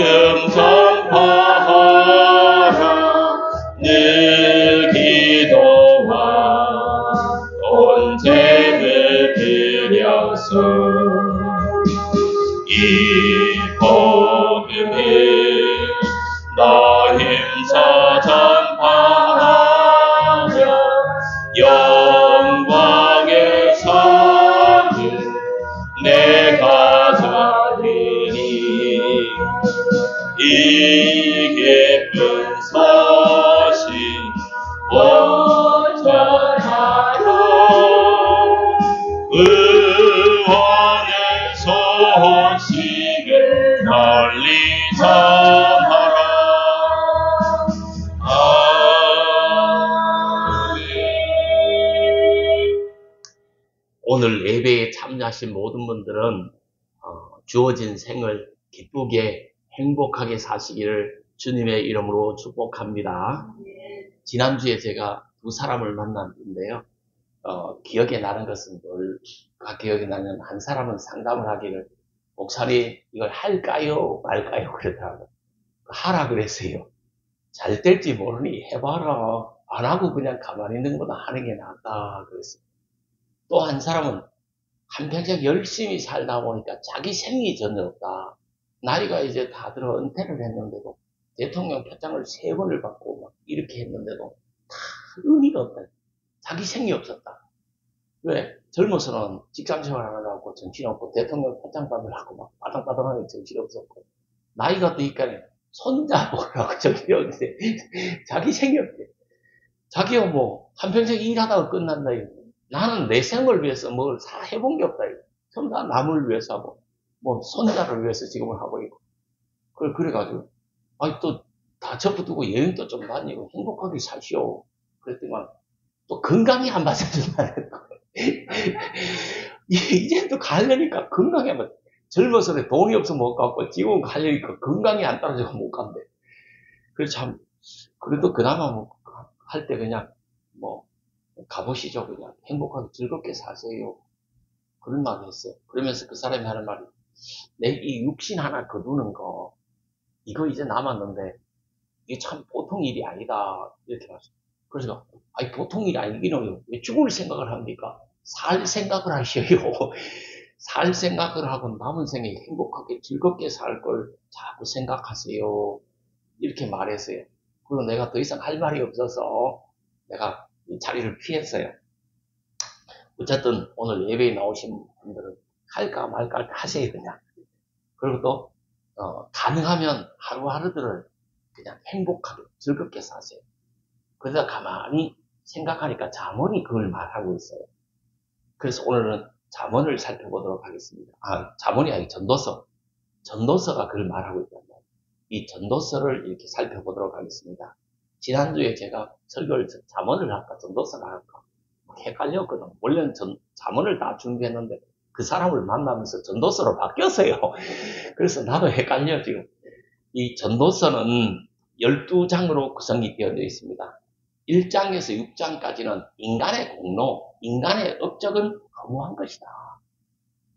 음성하라 늘 기도와 온 죄를 빌려서 이 복음을 나 힘써 전파하며 영광의 상을 내가 잡으니 이 기쁜 소식 전하라 의원의 소식을 널리 전하라. 오늘 예배에 참여하신 모든 분들은 주어진 생을 기쁘게 행복하게 사시기를 주님의 이름으로 축복합니다. 지난주에 제가 두 사람을 만났는데요. 기억에 나는 것은 뭘가 기억에 나는 한 사람은 상담을 하기를 목사님 이걸 할까요 말까요 그러더라고요. 하라 그랬어요. 잘 될지 모르니 해봐라. 안 하고 그냥 가만히 있는 것보다 하는 게 낫다 그랬어요. 또 한 사람은 한평생 열심히 살다 보니까 자기 생이 전혀 없다. 나이가 이제 다 들어 은퇴를 했는데도 대통령 표창을 3번을 받고 막 이렇게 했는데도 다 의미가 없다. 자기 생이 없었다. 왜? 젊어서는 직장생활 하느라고 정신없고 대통령 표창 받으려고 막 바닥바닥하게 정신없었고 나이가 드니까 손자 보라고 정신없는데 자기 생이 없대. 자기가 뭐 한평생 일하다가 끝난다. 나는 내 생을 위해서 뭘 다 해본 게 없다. 전부 다 남을 위해서 하고 뭐 손자를 위해서 지금을 하고 있고 그래가지고 또 다 접어두고 여행도 좀 다니고 행복하게 사시오. 그랬더니만 또 건강이 안 맞아준다는 거. 이제 또 가려니까 건강이 안 맞아. 젊어서 돈이 없어 못 갔고 지금 가려니까 건강이 안 따라져서 못 간대. 그래서 참 그래도 그나마 뭐 할 때 그냥 뭐 가보시죠. 그냥 행복하게 즐겁게 사세요. 그런 말을 했어요. 그러면서 그 사람이 하는 말이 내 이 육신 하나 거두는 거 이거 이제 남았는데 이게 참 보통 일이 아니다 이렇게 말했어요. 그래서 보통 일이 아니기는 왜 죽을 생각을 합니까? 살 생각을 하셔요. 살 생각을 하고 남은 생에 행복하게 즐겁게 살 걸 자꾸 생각하세요. 이렇게 말했어요. 그리고 내가 더 이상 할 말이 없어서 내가 이 자리를 피했어요. 어쨌든 오늘 예배에 나오신 분들은 할까 말까 하세요 그냥. 그리고 또 가능하면 하루하루들을 그냥 행복하게 즐겁게 사세요. 그러다 가만히 생각하니까 잠언이 그걸 말하고 있어요. 그래서 오늘은 잠언을 살펴보도록 하겠습니다. 잠언이 아니고 전도서. 전도서가 그걸 말하고 있단 말이에요. 이 전도서를 이렇게 살펴보도록 하겠습니다. 지난주에 제가 설교를 잠언을 할까 전도서를 할까 헷갈렸거든. 원래는 잠언을 다 준비했는데 그 사람을 만나면서 전도서로 바뀌었어요. 그래서 나도 헷갈려 지금. 이 전도서는 12장으로 구성이 되어 있습니다. 1장에서 6장까지는 인간의 공로, 인간의 업적은 허무한 것이다.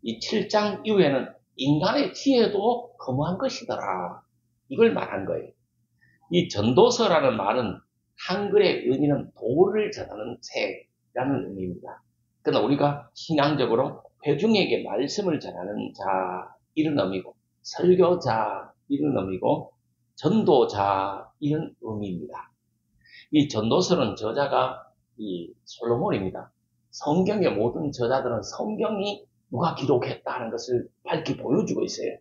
이 7장 이후에는 인간의 지혜도 허무한 것이더라. 이걸 말한 거예요. 이 전도서라는 말은 한글의 의미는 도를 전하는 책이라는 의미입니다. 그러나 우리가 신앙적으로 회중에게 말씀을 전하는 자 이런 의미고 설교자 이런 의미고 전도자 이런 의미입니다. 이 전도서는 저자가 이 솔로몬입니다. 성경의 모든 저자들은 성경이 누가 기록했다는 것을 밝히 보여주고 있어요.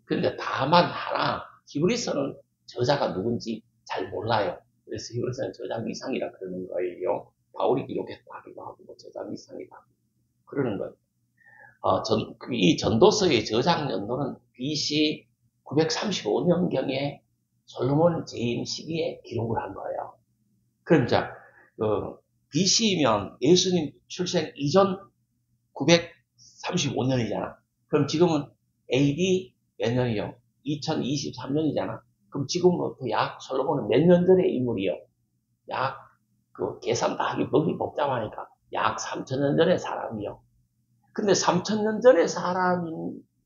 그런데 다만 하나 히브리서는 저자가 누군지 잘 몰라요. 그래서 히브리서는 저자 미상이라 그러는 거예요. 바울이 기록했다 하기도 하고 저자 미상이다 그러는 거예요. 이 전도서의 저작 연도는 BC 935년경에 솔로몬 재임 시기에 기록을 한 거예요. 그럼 자, BC면 예수님 출생 이전 935년이잖아. 그럼 지금은 AD 몇 년이요? 2023년이잖아. 그럼 지금부터 약 솔로몬은 몇 년 전의 인물이요? 약 계산 다 하기 너무 복잡하니까 약 3,000년 전의 사람이요. 근데 3,000년 전의 사람이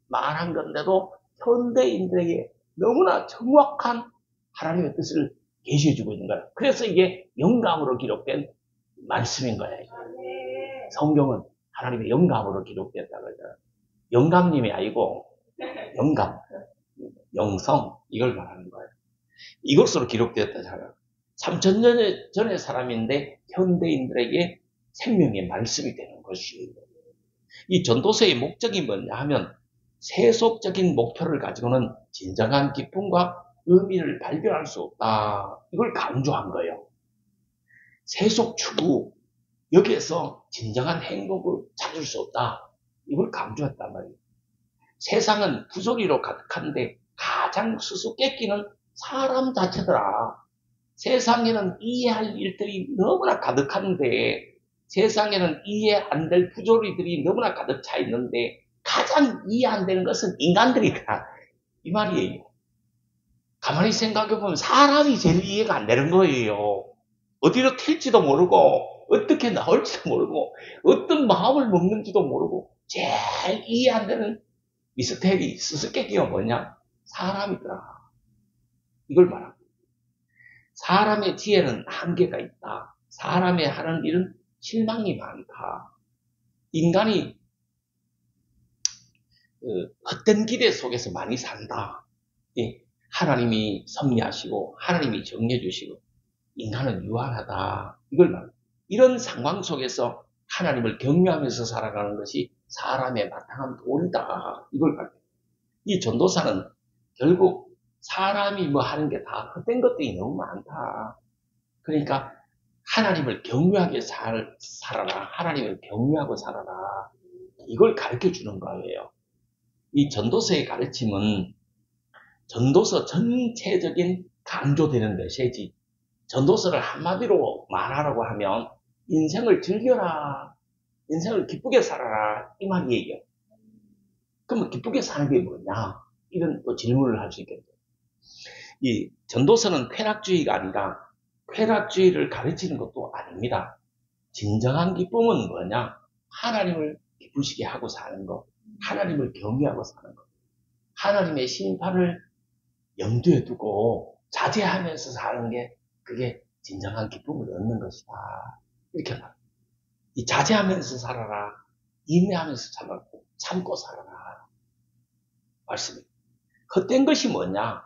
말한 건데도 현대인들에게 너무나 정확한 하나님의 뜻을 계시해주고 있는 거예요. 그래서 이게 영감으로 기록된 말씀인 거예요. 성경은 하나님의 영감으로 기록됐다고 그러잖아요. 영감님이 아니고 영감, 영성 이걸 말하는 거예요. 이것으로 기록되었다잖아요. 3000년 전의 사람인데 현대인들에게 생명의 말씀이 되는 것입니다. 이 전도서의 목적이 뭐냐 하면 세속적인 목표를 가지고는 진정한 기쁨과 의미를 발견할 수 없다. 이걸 강조한 거예요. 세속 추구, 여기에서 진정한 행복을 찾을 수 없다. 이걸 강조했단 말이에요. 세상은 부조리로 가득한데 가장 수수께끼는 사람 자체더라. 세상에는 이해할 일들이 너무나 가득한데 세상에는 이해 안 될 부조리들이 너무나 가득 차 있는데 가장 이해 안 되는 것은 인간들이다. 이 말이에요. 가만히 생각해보면 사람이 제일 이해가 안 되는 거예요. 어디로 튈지도 모르고 어떻게 나올지도 모르고 어떤 마음을 먹는지도 모르고 제일 이해 안 되는 미스테리, 수수께끼가 뭐냐? 사람이더라. 이걸 말합니다. 사람의 지혜는 한계가 있다. 사람의 하는 일은 실망이 많다. 인간이 헛된 기대 속에서 많이 산다. 하나님이 섭리하시고 하나님이 정해 주시고 인간은 유한하다. 이걸 말합니다. 이런 상황 속에서 하나님을 경외하면서 살아가는 것이 사람의 마땅한 도리다. 이걸 말합니다. 이 전도사는 결국 사람이 뭐 하는 게 다 헛된 것들이 너무 많다. 그러니까 하나님을 경외하게 살아라. 하나님을 경외하고 살아라. 이걸 가르쳐 주는 거예요. 이 전도서의 가르침은 전도서 전체적인 강조되는 메시지. 전도서를 한마디로 말하라고 하면 인생을 즐겨라. 인생을 기쁘게 살아라. 이 말이에요. 그러면 기쁘게 사는 게 뭐냐? 이런 또 질문을 할 수 있겠죠. 이 전도서는 쾌락주의가 아니라 쾌락주의를 가르치는 것도 아닙니다. 진정한 기쁨은 뭐냐? 하나님을 기쁘시게 하고 사는 것. 하나님을 경외하고 사는 것. 하나님의 심판을 염두에 두고 자제하면서 사는 게 그게 진정한 기쁨을 얻는 것이다. 이렇게 말합니다. 이 자제하면서 살아라. 인내하면서 살아라. 참고 살아라. 말씀입니다. 헛된 것이 뭐냐?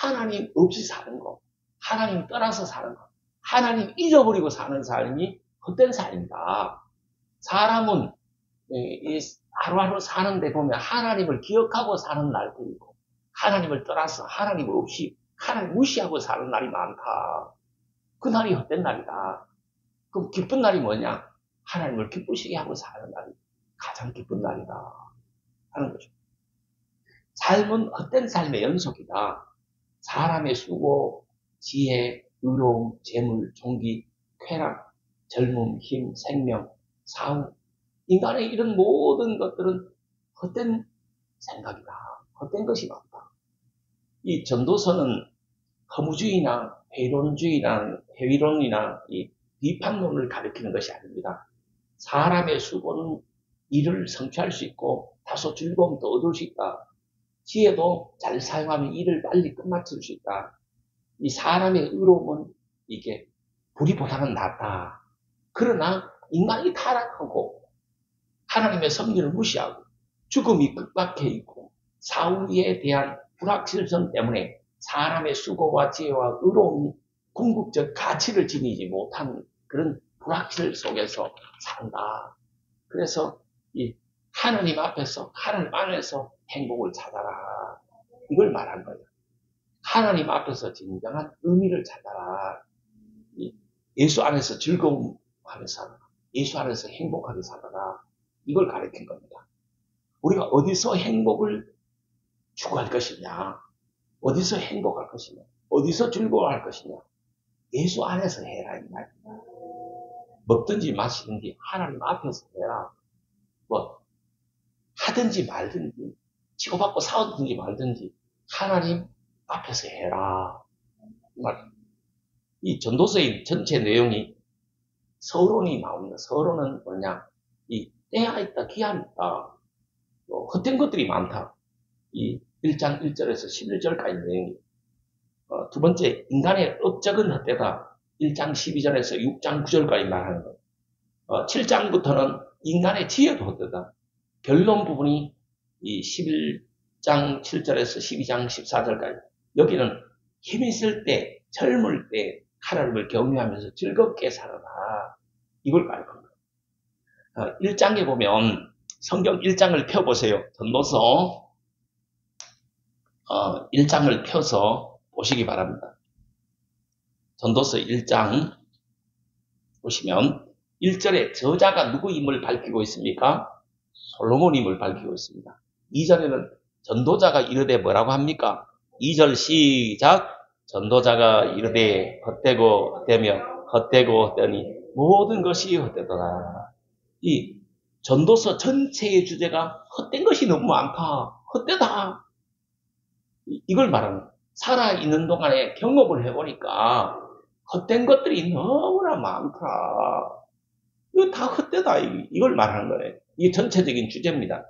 하나님 없이 사는 거. 하나님 떠나서 사는 거. 하나님 잊어버리고 사는 삶이 헛된 삶이다. 사람은 하루하루 사는데 보면 하나님을 기억하고 사는 날도 있고 하나님을 떠나서 하나님 없이 하나님 무시하고 사는 날이 많다. 그 날이 헛된 날이다. 그럼 기쁜 날이 뭐냐? 하나님을 기쁘시게 하고 사는 날이 가장 기쁜 날이다 하는 거죠. 삶은 헛된 삶의 연속이다. 사람의 수고, 지혜, 의로움, 재물, 종기, 쾌락, 젊음, 힘, 생명, 사후. 인간의 이런 모든 것들은 헛된 생각이다. 헛된 것이 많다. 이 전도서는 허무주의나 회의론이나 이 비판론을 가리키는 것이 아닙니다. 사람의 수고는 일을 성취할 수 있고 다소 즐거움도 얻을 수 있다. 지혜도 잘 사용하면 일을 빨리 끝마칠 수 있다. 이 사람의 의로움은 이게 불의보다는 낫다. 그러나 인간이 타락하고 하나님의 섭리를 무시하고 죽음이 끝박혀 있고 사후에 대한 불확실성 때문에 사람의 수고와 지혜와 의로움이 궁극적 가치를 지니지 못한 그런 불확실 속에서 산다. 그래서 이 하나님 앞에서 하나님 안에서 행복을 찾아라. 이걸 말한 거예요. 하나님 앞에서 진정한 의미를 찾아라. 예수 안에서 즐거움하며 살아라. 예수 안에서 행복하게 살아라. 이걸 가르친 겁니다. 우리가 어디서 행복을 추구할 것이냐? 어디서 행복할 것이냐? 어디서 즐거워할 것이냐? 예수 안에서 해라 이 말입니다. 먹든지 마시든지 하나님 앞에서 해라. 뭐 하든지 말든지 치고받고 싸우든지 말든지 하나님 앞에서 해라. 이 전도서의 전체 내용이 서론이 나옵니다. 서론은 뭐냐? 이 때가 있다, 기한이 있다. 헛된 것들이 많다. 1장 1절에서 11절까지 내용이. 두 번째, 인간의 업적은 헛되다. 1장 12절에서 6장 9절까지 말하는 것. 7장부터는 인간의 지혜도 헛되다. 결론 부분이 이 11장 7절에서 12장 14절까지. 여기는 힘 있을 때, 젊을 때 하나님을 경외하면서 즐겁게 살아라. 이걸 가르칩니다. 1장에 보면 성경 1장을 펴보세요. 전도서 1장을 펴서 보시기 바랍니다. 전도서 1장 보시면 1절에 저자가 누구임을 밝히고 있습니까? 솔로몬임을 밝히고 있습니다. 2절에는 전도자가 이르되 뭐라고 합니까? 2절 시작. 전도자가 이르되 헛되고 헛되며 헛되고 헛되니 모든 것이 헛되더라. 이 전도서 전체의 주제가 헛된 것이 너무 많다. 헛되다. 이걸 말합니다. 살아있는 동안에 경험을 해보니까 헛된 것들이 너무나 많다. 이거 다 헛되다. 이걸 말하는 거예요. 이게 전체적인 주제입니다.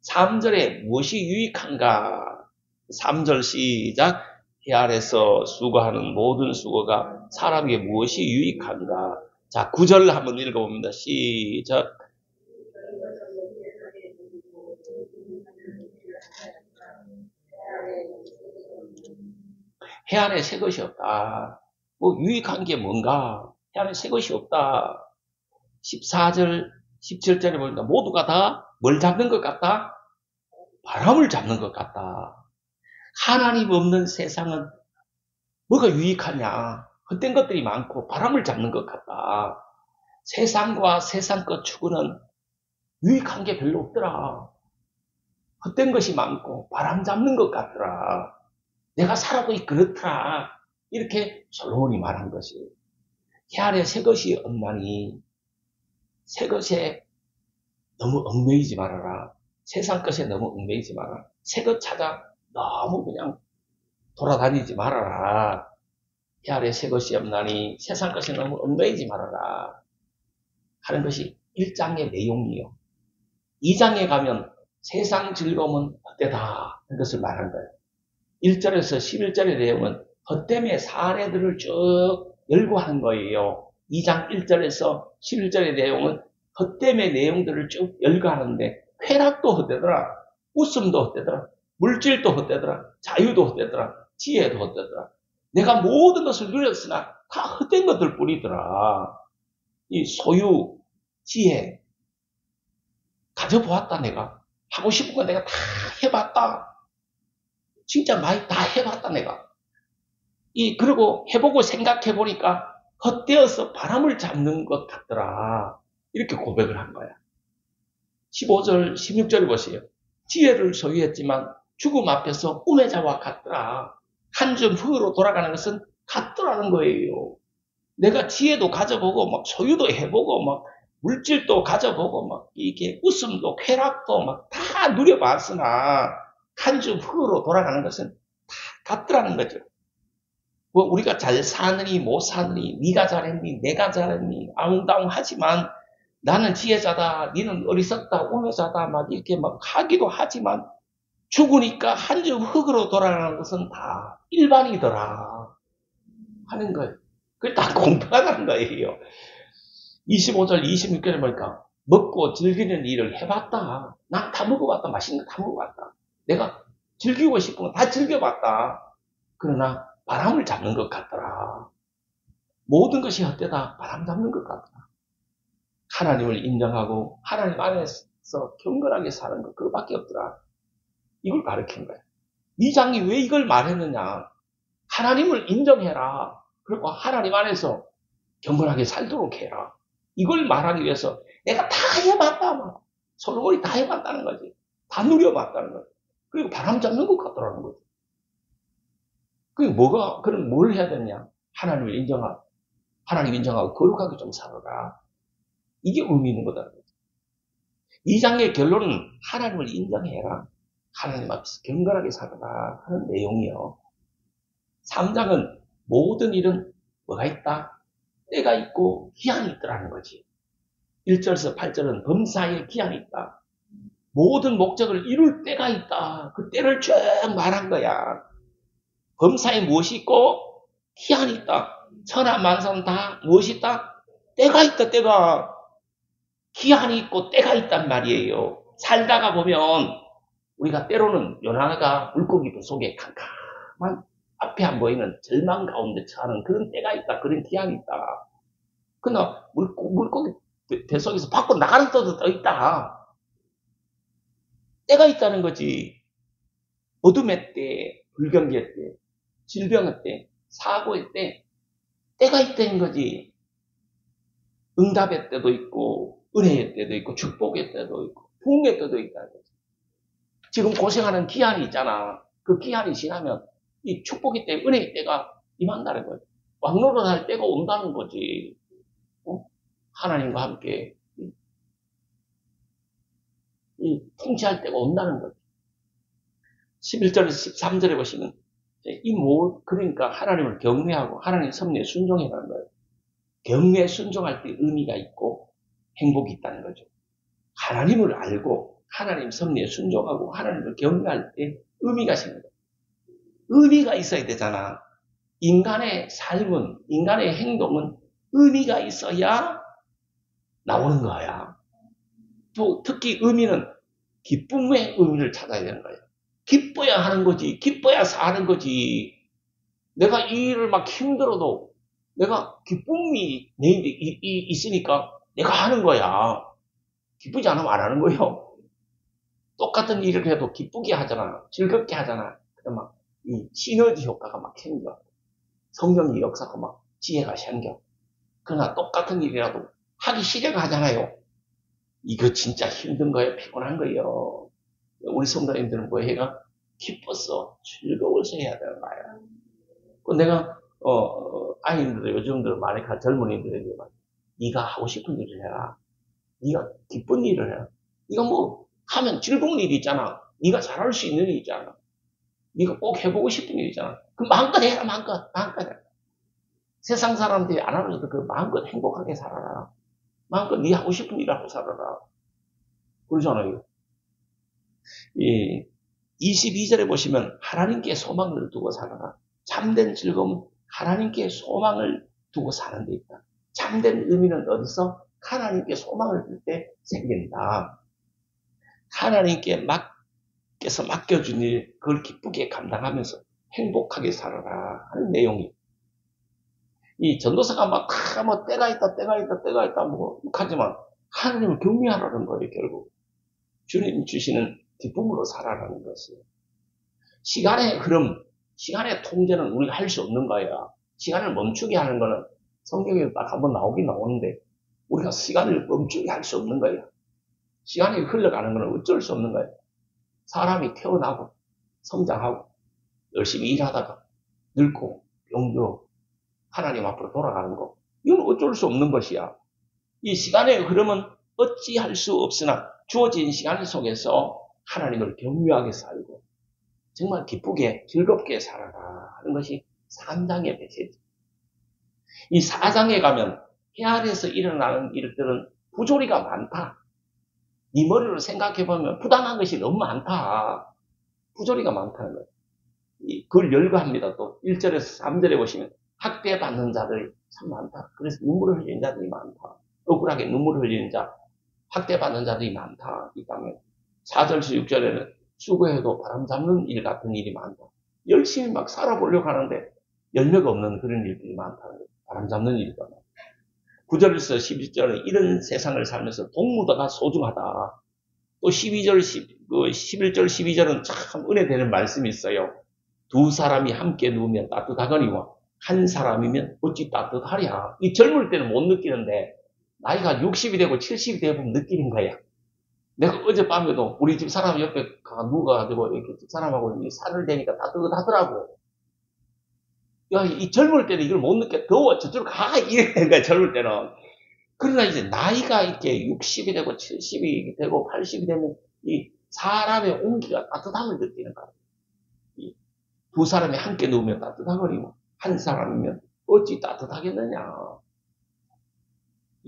3절에 무엇이 유익한가? 3절 시작. 해 아래서 수고하는 모든 수고가 사람에게 무엇이 유익한가? 자, 9절 한번 읽어봅니다. 시작. 해 안에 새 것이 없다. 뭐 유익한 게 뭔가? 해 안에 새 것이 없다. 14절, 17절에 보니까 모두가 다 뭘 잡는 것 같다? 바람을 잡는 것 같다. 하나님 없는 세상은 뭐가 유익하냐? 헛된 것들이 많고 바람을 잡는 것 같다. 세상과 세상 것 추구는 유익한 게 별로 없더라. 헛된 것이 많고 바람 잡는 것 같더라. 내가 살아도 그렇더라. 이렇게 솔로몬이 말한 것이. 해 아래 새 것이 없나니 새 것에 너무 얽매이지 말아라. 세상 것에 너무 얽매이지 마라. 새 것 찾아 너무 그냥 돌아다니지 말아라. 해 아래 새 것이 없나니 세상 것에 너무 얽매이지 말아라. 하는 것이 1장의 내용이요. 2장에 가면 세상 즐거움은 헛되다. 하는 것을 말한 거예요. 1절에서 11절의 내용은 헛됨의 사례들을 쭉 열거하는 거예요. 2장 1절에서 11절의 내용은 헛됨의 내용들을 쭉 열거하는데 쾌락도 헛되더라. 웃음도 헛되더라. 물질도 헛되더라. 자유도 헛되더라. 지혜도 헛되더라. 내가 모든 것을 누렸으나 다 헛된 것들 뿐이더라. 이 소유, 지혜 가져보았다. 내가 하고 싶은 거 내가 다 해봤다. 진짜 많이 다 해봤다. 내가 그리고 해보고 생각해보니까 헛되어서 바람을 잡는 것 같더라. 이렇게 고백을 한 거야. 15절, 16절 보세요. 지혜를 소유했지만 죽음 앞에서 우매자와 같더라. 한 줌 흙으로 돌아가는 것은 같더라는 거예요. 내가 지혜도 가져보고 막 소유도 해보고 막 물질도 가져보고 막 이게 웃음도 쾌락도 막 다 누려봤으나 한 줌 흙으로 돌아가는 것은 다 같더라는 거죠. 뭐 우리가 잘 사느니 못 사느니 네가 잘했니 내가 잘했니 아웅다웅하지만 나는 지혜자다 니는 어리석다 우매자다 막 이렇게 막 하기도 하지만 죽으니까 한 줌 흙으로 돌아가는 것은 다 일반이더라 하는 거예요. 그게 다 공평하다는 거예요. 25절 26절에 보니까 먹고 즐기는 일을 해봤다. 난 다 먹어봤다. 맛있는 거 다 먹어봤다. 내가 즐기고 싶은 거 다 즐겨봤다. 그러나 바람을 잡는 것 같더라. 모든 것이 헛되다. 바람 잡는 것 같더라. 하나님을 인정하고 하나님 안에서 경건하게 사는 것 그거밖에 없더라. 이걸 가르친 거야. 이 장이 왜 이걸 말했느냐. 하나님을 인정해라. 그리고 하나님 안에서 경건하게 살도록 해라. 이걸 말하기 위해서 내가 다 해봤다. 솔로몬이 다 해봤다는 거지. 다 누려봤다는 거지. 그리고 바람 잡는 것 같더라는 거지. 그게 그럼 뭘 해야 되냐? 하나님을 인정하고, 하나님 인정하고 거룩하게 좀 살아라. 이게 의미 있는 거다. 이 장의 결론은 하나님을 인정해라. 하나님 앞에서 경건하게 살아라 하는 내용이요. 3장은 모든 일은 뭐가 있다? 때가 있고 기한이 있더라는 거지. 1절에서 8절은 범사에 기한이 있다. 모든 목적을 이룰 때가 있다. 그 때를 쭉 말한 거야. 범사에 무엇이 있고 기한이 있다. 천하만상 다 무엇이 있다? 때가 있다. 때가. 기한이 있고 때가 있단 말이에요. 살다가 보면 우리가 때로는 요나가 물고기 속에 캄캄한 앞에 안 보이는 절망 가운데 처하는 그런 때가 있다. 그런 기한이 있다. 그러나 물고기 뱃속에서 밖으로 나가는 때도 또 있다. 때가 있다는 거지. 어둠의 때, 불경기의 때, 질병의 때, 사고의 때, 때가 있다는 거지. 응답의 때도 있고, 은혜의 때도 있고, 축복의 때도 있고, 부흥의 때도 있다는 거지. 지금 고생하는 기한이 있잖아. 그 기한이 지나면 이 축복의 때, 은혜의 때가 임한다는 거지. 왕노릇할 때가 온다는 거지. 하나님과 함께 이 통치할 때가 온다는 거지. 11절, 13절에 보시면 그러니까 하나님을 경외하고 하나님 섭리에 순종해라는 거예요. 경외에 순종할 때 의미가 있고 행복이 있다는 거죠. 하나님을 알고 하나님 섭리에 순종하고 하나님을 경외할 때 의미가 생깁니다. 의미가 있어야 되잖아. 인간의 삶은, 인간의 행동은 의미가 있어야 나오는 거야. 또 특히 의미는 기쁨의 의미를 찾아야 되는 거예요. 기뻐야 하는 거지. 기뻐야 사는 거지. 내가 이 일을 막 힘들어도 내가 기쁨이 내 입에 있으니까 내가 하는 거야. 기쁘지 않으면 안 하는 거예요. 똑같은 일을 해도 기쁘게 하잖아. 즐겁게 하잖아. 그럼 막 이 시너지 효과가 막 생겨. 성령의 역사가 막 지혜가 생겨. 그러나 똑같은 일이라도 하기 싫어가 하잖아요. 이거 진짜 힘든 거예요. 피곤한 거예요. 우리 성도님들은 뭐 해가 기뻤어. 즐거워서 해야 되는 거야. 내가 아이들 요즘들 많이 젊은이들에게 네가 하고 싶은 일을 해라. 네가 기쁜 일을 해라. 네가 뭐 하면 즐거운 일이 있잖아. 네가 잘할 수 있는 일이 있잖아. 네가 꼭 해보고 싶은 일이 있잖아. 그 마음껏 해라. 마음껏 해라. 세상 사람들이 안 하면서도 그 마음껏 행복하게 살아라. 마음껏 네 하고 싶은 일을 하고 살아라. 그러잖아요. 이 22절에 보시면 하나님께 소망을 두고 살아라. 참된 즐거움은 하나님께 소망을 두고 사는 데 있다. 참된 의미는 어디서? 하나님께 소망을 둘 때 생긴다. 하나님께서 맡겨준 일, 그걸 기쁘게 감당하면서 행복하게 살아라 하는 내용이. 이 전도사가 막 뭐 때가 있다 뭐 하지만 하나님을 경외하라는 거예요. 결국 주님 주시는 기쁨으로 살아라는 것이에요. 시간의 흐름, 시간의 통제는 우리가 할 수 없는 거야. 시간을 멈추게 하는 거는 성경에 딱 한번 나오긴 나오는데 우리가 시간을 멈추게 할 수 없는 거예요. 시간이 흘러가는 거는 어쩔 수 없는 거예요. 사람이 태어나고 성장하고 열심히 일하다가 늙고 병들고 하나님 앞으로 돌아가는 거, 이건 어쩔 수 없는 것이야. 이 시간의 흐름은 어찌할 수 없으나 주어진 시간 속에서 하나님을 경외하게 살고 정말 기쁘게 즐겁게 살아라 하는 것이 3장의 메시지. 이 4장에 가면 해 아래에서 일어나는 일들은 부조리가 많다. 네 머리로 생각해보면 부당한 것이 너무 많다. 부조리가 많다는 거예요. 그걸 열거합니다. 또 1절에서 3절에 보시면 학대받는 자들이 참 많다. 그래서 눈물을 흘리는 자들이 많다. 억울하게 눈물을 흘리는 자, 학대받는 자들이 많다. 이 땅에. 4절에서 6절에는 수고해도 바람 잡는 일 같은 일이 많다. 열심히 막 살아보려고 하는데 열매가 없는 그런 일들이 많다는 거예요. 바람 잡는 일이다. 9절에서 11절은 이런 세상을 살면서 동무다가 소중하다. 또 11절, 11절, 12절은 참 은혜되는 말씀이 있어요. 두 사람이 함께 누우면 따뜻하거니와 한 사람이면 어찌 따뜻하랴. 이 젊을 때는 못 느끼는데 나이가 60이 되고 70이 되면 느끼는 거야. 내가 어젯밤에도 우리 집 사람 옆에 누워가지고 이렇게 집 사람하고 산을 대니까 따뜻하더라고. 야, 이 젊을 때는 이걸 못 느껴. 더워. 저쪽으로 가. 이래는 거야, 젊을 때는. 그러나 이제 나이가 이렇게 60이 되고 70이 되고 80이 되면 이 사람의 온기가 따뜻함을 느끼는 거야. 두 사람이 함께 누우면 따뜻하거니와 한 사람이면 어찌 따뜻하겠느냐.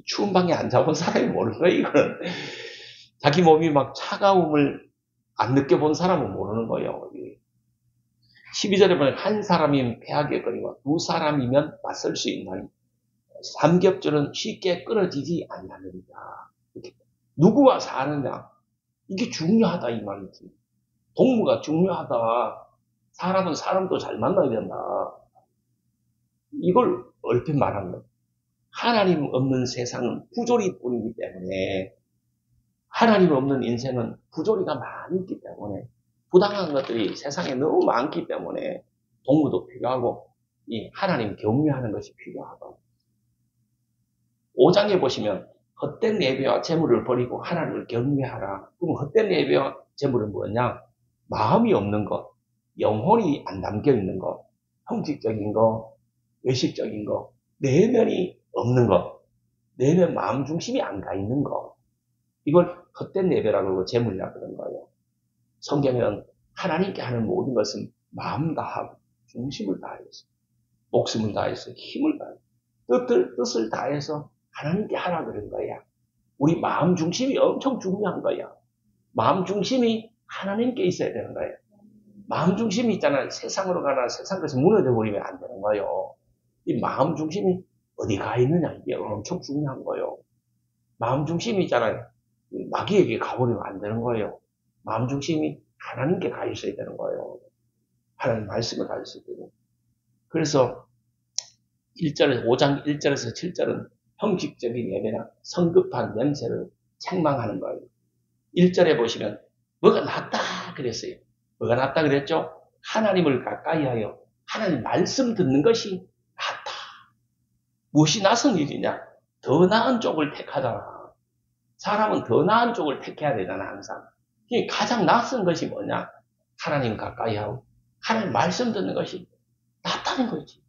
추운 방에 안 자본 사람이 모르는 거야, 이거는. 자기 몸이 막 차가움을 안 느껴본 사람은 모르는 거예요. 12절에 보면 한 사람이면 패하겠거니와 두 사람이면 맞설 수 있나니 삼겹줄은 쉽게 끊어지지 아니하느니라. 누구와 사느냐 이게 중요하다 이 말이지. 동무가 중요하다. 사람은 사람도 잘 만나야 된다. 이걸 얼핏 말하는 거예요. 하나님 없는 세상은 부조리뿐이기 때문에 하나님 없는 인생은 부조리가 많이 있기 때문에 부당한 것들이 세상에 너무 많기 때문에 동무도 필요하고 이 하나님 경외하는 것이 필요하다. 5장에 보시면 헛된 예배와 재물을 버리고 하나님을 경외하라. 그럼 헛된 예배와 재물은 뭐냐? 마음이 없는 것, 영혼이 안 담겨 있는 것, 형식적인 것, 외식적인 것, 내면이 없는 것, 내면 마음 중심이 안 가 있는 것. 이걸 헛된 예배라고 그러고 재물이라고 그러는 거예요. 성경에는 하나님께 하는 모든 것은 마음 다하고 중심을 다해서 목숨을 다해서 힘을 다해서 뜻을 다해서 하나님께 하라 그런 거야. 우리 마음 중심이 엄청 중요한 거야. 마음 중심이 하나님께 있어야 되는 거예요. 마음 중심이 있잖아요. 세상으로 가나 세상 것이 무너져 버리면 안 되는 거예요. 이 마음 중심이 어디 가 있느냐 이게 엄청 중요한 거예요. 마음 중심이 있잖아요. 마귀에게 가버리면 안 되는 거예요. 마음 중심이 하나님께 가 있어야 되는 거예요. 하나님 말씀을 가 있어야 되고. 그래서 5장 1절에서 7절은 형식적인 예배나 성급한 냄새를 책망하는 거예요. 1절에 보시면 뭐가 낫다 그랬어요. 뭐가 낫다 그랬죠? 하나님을 가까이 하여 하나님 말씀 듣는 것이 낫다. 무엇이 낫은 일이냐? 더 나은 쪽을 택하더라. 사람은 더 나은 쪽을 택해야 되잖아 항상. 가장 낫은 것이 뭐냐? 하나님 가까이 하고 하나님 말씀 듣는 것이 낫다는 거지.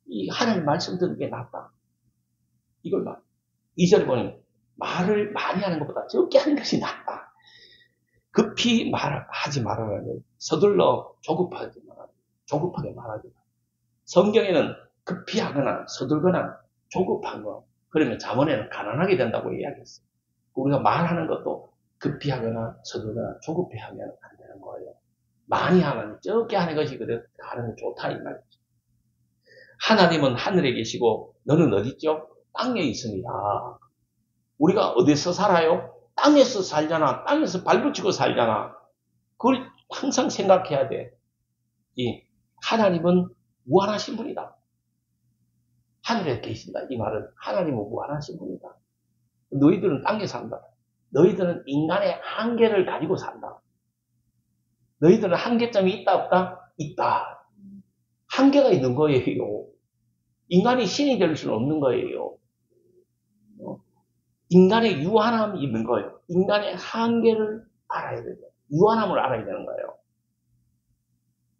이 하나님 말씀 듣는 게 낫다. 이걸 말. 2절 보면 말을 많이 하는 것보다 적게 하는 것이 낫다. 급히 말하지 말아라. 서둘러 조급하게 말하지 마. 성경에는 급히 하거나 서둘거나 조급한 거. 그러면 잠언에는 가난하게 된다고 이야기했어요. 우리가 말하는 것도 급히 하거나 서둘거나 조급히 하면 안 되는 거예요. 많이 하면 적게 하는 것이 그래 하는 게 좋다 이 말이죠. 하나님은 하늘에 계시고 너는 어디 있죠? 땅에 있습니다. 우리가 어디서 살아요? 땅에서 살잖아. 땅에서 발붙이고 살잖아. 그걸 항상 생각해야 돼. 이 하나님은 무한하신 분이다. 하늘에 계신다. 이 말은 하나님은 무한하신 분이다. 너희들은 땅에 산다. 너희들은 인간의 한계를 가지고 산다. 너희들은 한계점이 있다 없다? 있다. 한계가 있는 거예요. 인간이 신이 될 수는 없는 거예요. 인간의 유한함이 있는 거예요. 인간의 한계를 알아야 돼요. 유한함을 알아야 되는 거예요.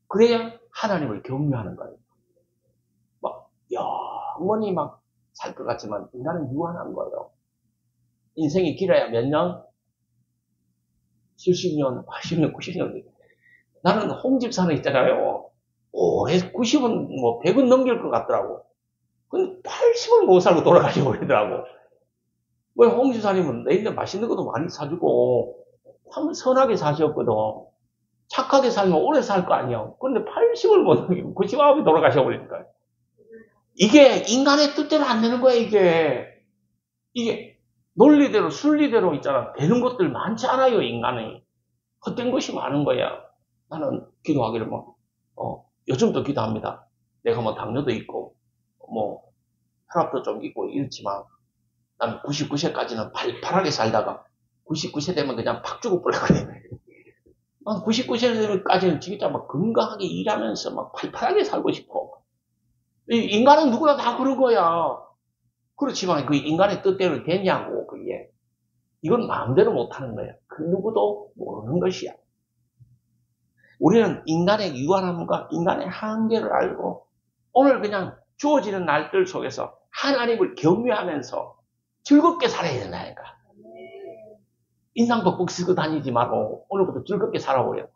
그래야 하나님을 경외하는 거예요. 막 영원히 막 살 것 같지만 인간은 유한한 거예요. 인생이 길어야 몇 년? 70년, 80년, 90년. 나는 홍집사는 있잖아요. 올해 90은 뭐 100은 넘길 것 같더라고. 근데 80을 못 살고 돌아가시고 그러더라고. 왜 홍집사님은 내일날 맛있는 것도 많이 사주고 참 선하게 사셨거든. 착하게 살면 오래 살 거 아니야. 근데 80을 못 넘기고 99이 돌아가셔 버리니까. 이게 인간의 뜻대로 안 되는 거야, 이게 논리대로, 순리대로 있잖아. 되는 것들 많지 않아요, 인간이. 헛된 것이 많은 거야. 나는 기도하기를 요즘도 기도합니다. 내가 뭐 당뇨도 있고, 뭐, 혈압도 좀 있고 이렇지만, 난 99세까지는 팔팔하게 살다가, 99세 되면 그냥 팍 죽어버려, 그래. 난 99세까지는 진짜 막 건강하게 일하면서 막 팔팔하게 살고 싶어. 인간은 누구나 다 그런 거야. 그렇지만 그 인간의 뜻대로 되냐고, 그게. 이건 마음대로 못하는 거야. 그 누구도 모르는 것이야. 우리는 인간의 유한함과 인간의 한계를 알고 오늘 그냥 주어지는 날들 속에서 하나님을 경외하면서 즐겁게 살아야 된다니까. 인상 돋국 쓰고 다니지 말고 오늘부터 즐겁게 살아보려.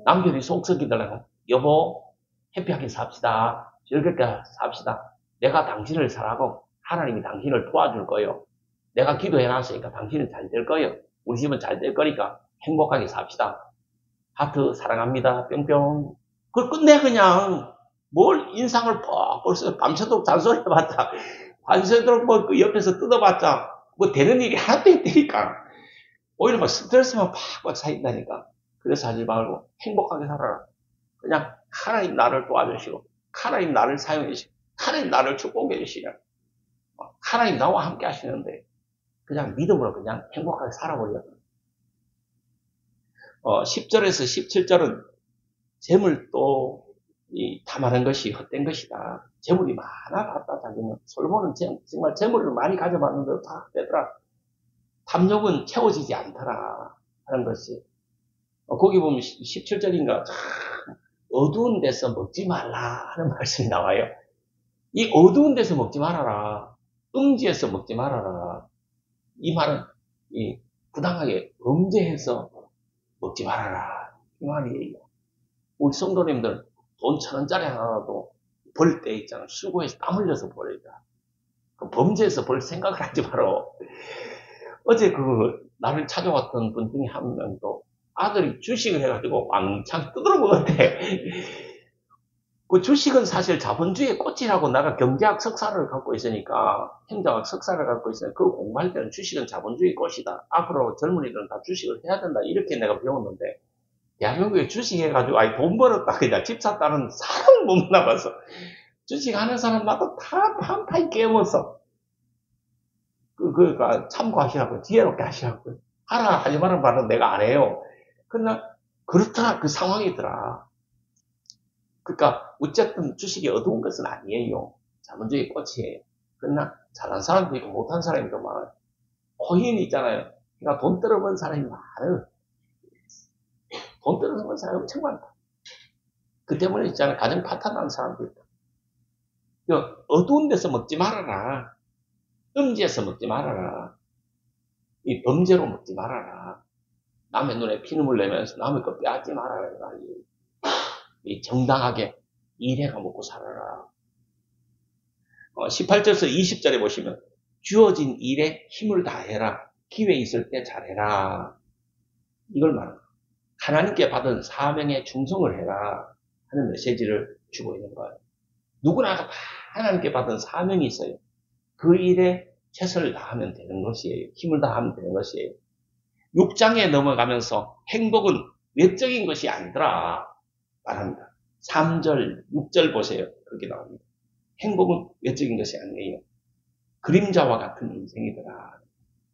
남편이 속 썩이더라고. 여보, 해피하게 삽시다. 즐겁게 삽시다. 내가 당신을 사랑하고 하나님이 당신을 도와줄 거예요. 내가 기도해놨으니까 당신은 잘 될 거예요. 우리 집은 잘 될 거니까 행복하게 삽시다. 하트 사랑합니다. 뿅뿅. 그걸 끝내 그냥. 뭘 인상을 벌써 밤새도록 잔소리 해봤자 밤새도록 뭐 그 옆에서 뜯어봤자 뭐 되는 일이 하나도 없다니까. 오히려 막 스트레스만 팍팍 쌓인다니까. 그래서 하지 말고 행복하게 살아라. 그냥 하나님 나를 도와주시고 하나님 나를 사용해 주시고 하나님 나를 축복해 주시냐. 하나님 나와 함께 하시는데 그냥 믿음으로 그냥 행복하게 살아버려. 10절에서 17절은 재물도 탐하는 것이 헛된 것이다. 재물이 많아봤다. 자기는 솔로몬은 정말 재물을 많이 가져봤는데 다 헛되더라. 탐욕은 채워지지 않더라 하는 것이. 거기 보면 17절인가 어두운 데서 먹지 말라 하는 말씀이 나와요. 이 어두운 데서 먹지 말아라. 음지에서 먹지 말아라. 이 말은 부당하게 범죄해서 먹지 말아라. 이 말이에요. 우리 성도님들 돈 1,000원짜리 하나라도 벌 때 있잖아. 수고해서 땀 흘려서 벌이다. 범죄해서 벌 생각을 하지 마라. 어제 나를 찾아왔던 분 중에 한 명도 아들이 주식을 해가지고 왕창 뜯어 먹었대. 그 주식은 사실 자본주의의 꽃이라고 내가 경제학 석사를 갖고 있으니까, 행정학 석사를 갖고 있으니까 그 공부할 때는 주식은 자본주의 꽃이다. 앞으로 젊은이들은 다 주식을 해야 된다. 이렇게 내가 배웠는데, 대한민국에 주식해가지고, 돈 벌었다. 그냥 집 샀다는 사람 못 나가서. 주식하는 사람 나도 다 판판이 깨먹었어. 그러니까 참고하시라고, 지혜롭게 하시라고. 하라, 하지 말은 말은 내가 안 해요. 그러나, 그렇더라, 그 상황이더라. 그러니까, 어쨌든 주식이 어두운 것은 아니에요. 자본주의 꽃이에요. 그러나, 잘한 사람도 있고, 못한 사람도 많아요. 코인 있잖아요. 그러니까 돈 떨어본 사람이 많아요. 돈 떨어본 사람이 엄청 많다. 그 때문에 있잖아요. 가정 파탄나는 사람도 있다. 어두운 데서 먹지 말아라. 음지에서 먹지 말아라. 이 범죄로 먹지 말아라. 남의 눈에 피눈물 내면서 남의 거 빼앗지 말아라. 이 정당하게 일해가 먹고 살아라. 18절에서 20절에 보시면 주어진 일에 힘을 다해라. 기회 있을 때 잘해라. 이걸 말합니다. 하나님께 받은 사명에 충성을 해라 하는 메시지를 주고 있는 거예요. 누구나 다 하나님께 받은 사명이 있어요. 그 일에 최선을 다하면 되는 것이에요. 힘을 다하면 되는 것이에요. 6장에 넘어가면서 행복은 외적인 것이 아니더라 말합니다. 3절, 6절 보세요. 그렇게 나옵니다. 행복은 외적인 것이 아니에요. 그림자와 같은 인생이더라.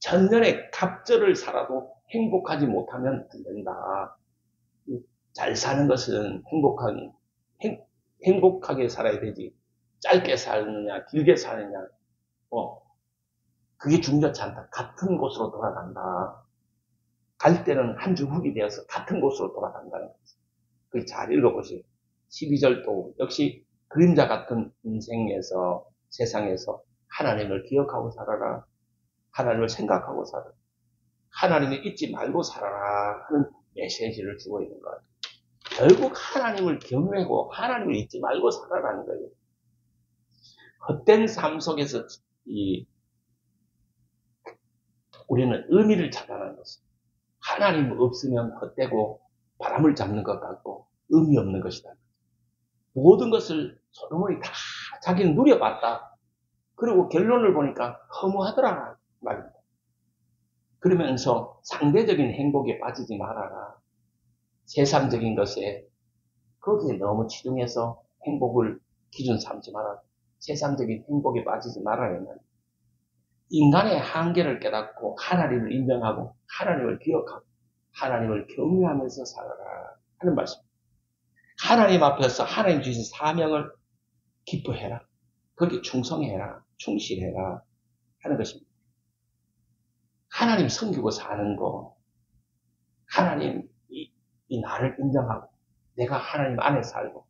천년의 갑절을 살아도 행복하지 못하면 안 된다. 잘 사는 것은 행복하게 살아야 되지. 짧게 사느냐, 길게 사느냐, 그게 중요치 않다. 같은 곳으로 돌아간다. 갈 때는 한 주 후기 되어서 같은 곳으로 돌아간다는 거지. 그게 잘 읽어보세요. 12절도 역시 그림자 같은 인생에서, 세상에서 하나님을 기억하고 살아라. 하나님을 생각하고 살아라. 하나님을 잊지 말고 살아라 하는 메시지를 주고 있는 거예요. 결국 하나님을 경외하고 하나님을 잊지 말고 살아라는 거예요. 헛된 삶 속에서 우리는 의미를 찾아내는 것입니다. 하나님 없으면 헛되고 바람을 잡는 것 같고 의미 없는 것이다. 모든 것을 솔로몬이 다 자기는 누려봤다. 그리고 결론을 보니까 허무하더라 말입니다. 그러면서 상대적인 행복에 빠지지 말아라. 세상적인 것에 거기에 너무 치중해서 행복을 기준 삼지 말아라. 세상적인 행복에 빠지지 말아야 한다. 인간의 한계를 깨닫고 하나님을 인정하고 하나님을 기억하고 하나님을 경외하면서 살아라 하는 말씀입니다. 하나님 앞에서 하나님 주신 사명을 기뻐해라. 거기에 충성해라. 충실해라 하는 것입니다. 하나님 섬기고 사는 거, 하나님 이 나를 인정하고 내가 하나님 안에 살고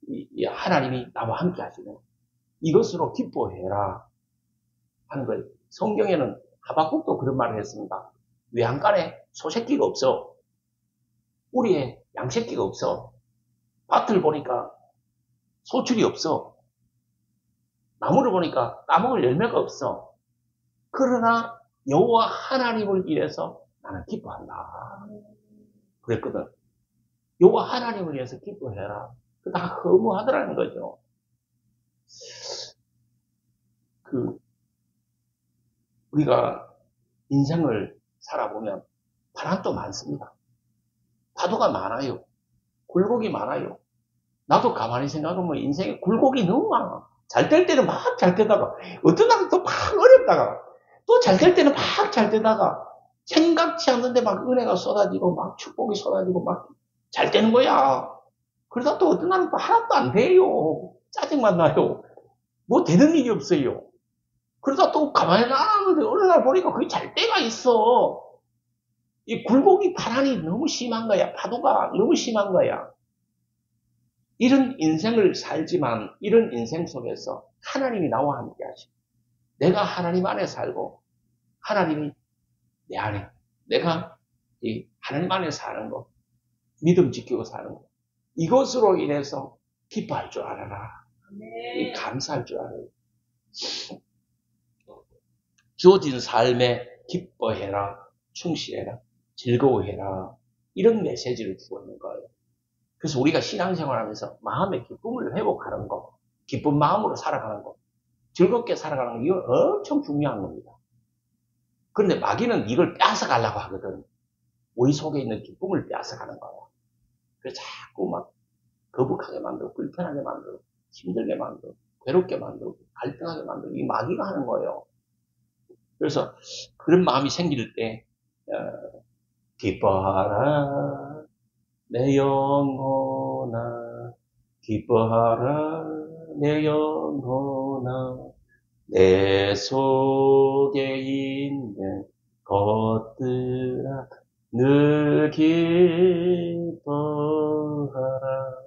이 하나님이 나와 함께 하시는 이것으로 기뻐해라 하는 거예요. 성경에는 하박국도 그런 말을 했습니다. 외양간에 소새끼가 없어. 우리의 양새끼가 없어. 밭을 보니까 소출이 없어. 나무를 보니까 따먹을 열매가 없어. 그러나 여호와 하나님을 위해서 나는 기뻐한다. 그랬거든. 여호와 하나님을 위해서 기뻐해라. 다 허무하더라는 거죠. 우리가 인생을 살아보면 바람도 많습니다. 파도가 많아요. 굴곡이 많아요. 나도 가만히 생각하면 인생에 굴곡이 너무 많아. 잘 될 때는 막 잘 되다가, 어떤 날은 또 막 어렵다가, 또 잘 될 때는 막 잘 되다가, 생각지 않는데 막 은혜가 쏟아지고, 막 축복이 쏟아지고, 막 잘 되는 거야. 그러다 또 어떤 날은 또 하나도 안 돼요. 짜증만 나요. 뭐 되는 일이 없어요. 그러다 또 가만히 놔놨는데 어느 날 보니까 그게 잘 때가 있어. 이 굴곡이 바람이 너무 심한 거야. 파도가 너무 심한 거야. 이런 인생을 살지만 이런 인생 속에서 하나님이 나와 함께 하시고 내가 하나님 안에 살고 하나님이 내 안에 내가 이 하나님 안에 사는 거 믿음 지키고 사는 거 이것으로 인해서 기뻐할 줄 알아라. 이 감사할 줄 알아라. 주어진 삶에 기뻐해라. 충실해라. 즐거워해라. 이런 메시지를 주고 있는 거예요. 그래서 우리가 신앙생활하면서 마음의 기쁨을 회복하는 거, 기쁜 마음으로 살아가는 거, 즐겁게 살아가는 거, 이건 엄청 중요한 겁니다. 그런데 마귀는 이걸 뺏어가려고 하거든. 우리 속에 있는 기쁨을 뺏어가는 거야. 그래서 자꾸 막 거북하게 만들고, 불편하게 만들고, 힘들게 만들고, 괴롭게 만들고, 갈등하게 만들고, 이 마귀가 하는 거예요. 그래서 그런 마음이 생길 때, 기뻐하라. 내 영혼아 기뻐하라 내 영혼아 내 속에 있는 것들아 늘 기뻐하라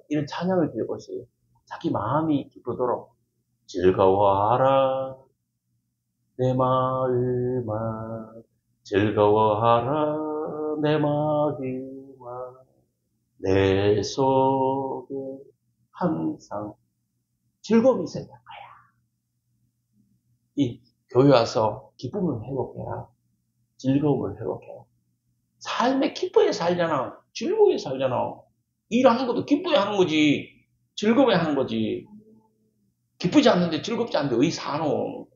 이런 찬양을 드려보세요. 자기 마음이 기쁘도록 즐거워하라 내 마음아 즐거워하라 내 마음아 내 속에 항상 즐거움이 있어야 될 거야. 이 교회 와서 기쁨을 회복해라. 즐거움을 회복해라. 삶에 기뻐야 살잖아. 즐거워야 살잖아. 일하는 것도 기뻐야 하는 거지. 즐거워야 하는 거지. 기쁘지 않는데 즐겁지 않은데 어디 사노.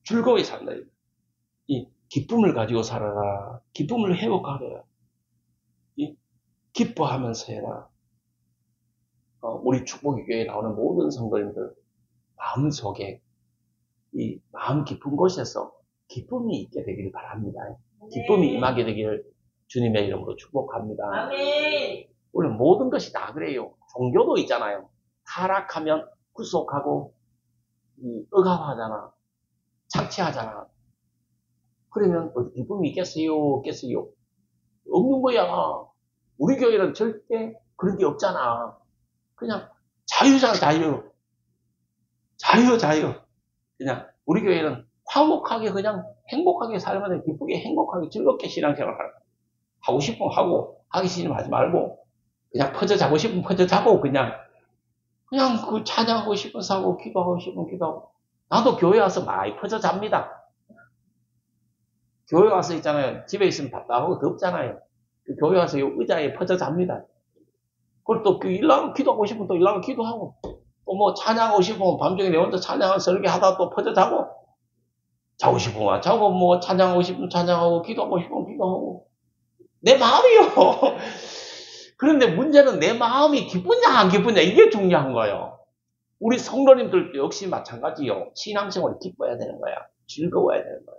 즐거워야 산다. 이 기쁨을 가지고 살아라. 기쁨을 회복하라. 기뻐하면서 해라. 우리 축복의 교회에 나오는 모든 성도님들 마음속에 이 마음 깊은 곳에서 기쁨이 있게 되기를 바랍니다. 기쁨이 임하게 되기를 주님의 이름으로 축복합니다. 아멘. 원래 모든 것이 다 그래요. 종교도 있잖아요. 타락하면 구속하고 억압하잖아. 착취하잖아. 그러면 어디 기쁨이 있겠어요? 없겠어요? 없는 거야. 우리 교회는 절대 그런 게 없잖아. 그냥 자유잖아, 자유. 자유. 그냥 우리 교회는 화목하게 그냥 행복하게 살면 기쁘게 행복하게 즐겁게 신앙생활 하고 싶으면 하고 하기 싫으면 하지 말고 그냥 퍼져 자고 싶으면 퍼져 자고 그냥 그 찬양하고 싶으면 사고 기도하고 싶으면 기도하고 나도 교회 와서 많이 퍼져 잡니다. 교회 와서 있잖아요. 집에 있으면 답답하고 덥잖아요. 교회 와서 이 의자에 퍼져 잡니다. 그리고 또 일하고 기도하고 싶으면 또 일하고 기도하고 또 뭐 찬양하고 싶으면 밤중에 내 혼자 찬양을 설계하다 또 퍼져 자고 싶으면 자고 뭐 찬양하고 싶으면 찬양하고 기도하고 싶으면 기도하고 내 마음이요. 그런데 문제는 내 마음이 기쁘냐 안 기쁘냐 이게 중요한 거예요. 우리 성도님들도 역시 마찬가지요. 신앙생활이 기뻐야 되는 거야. 즐거워야 되는 거야.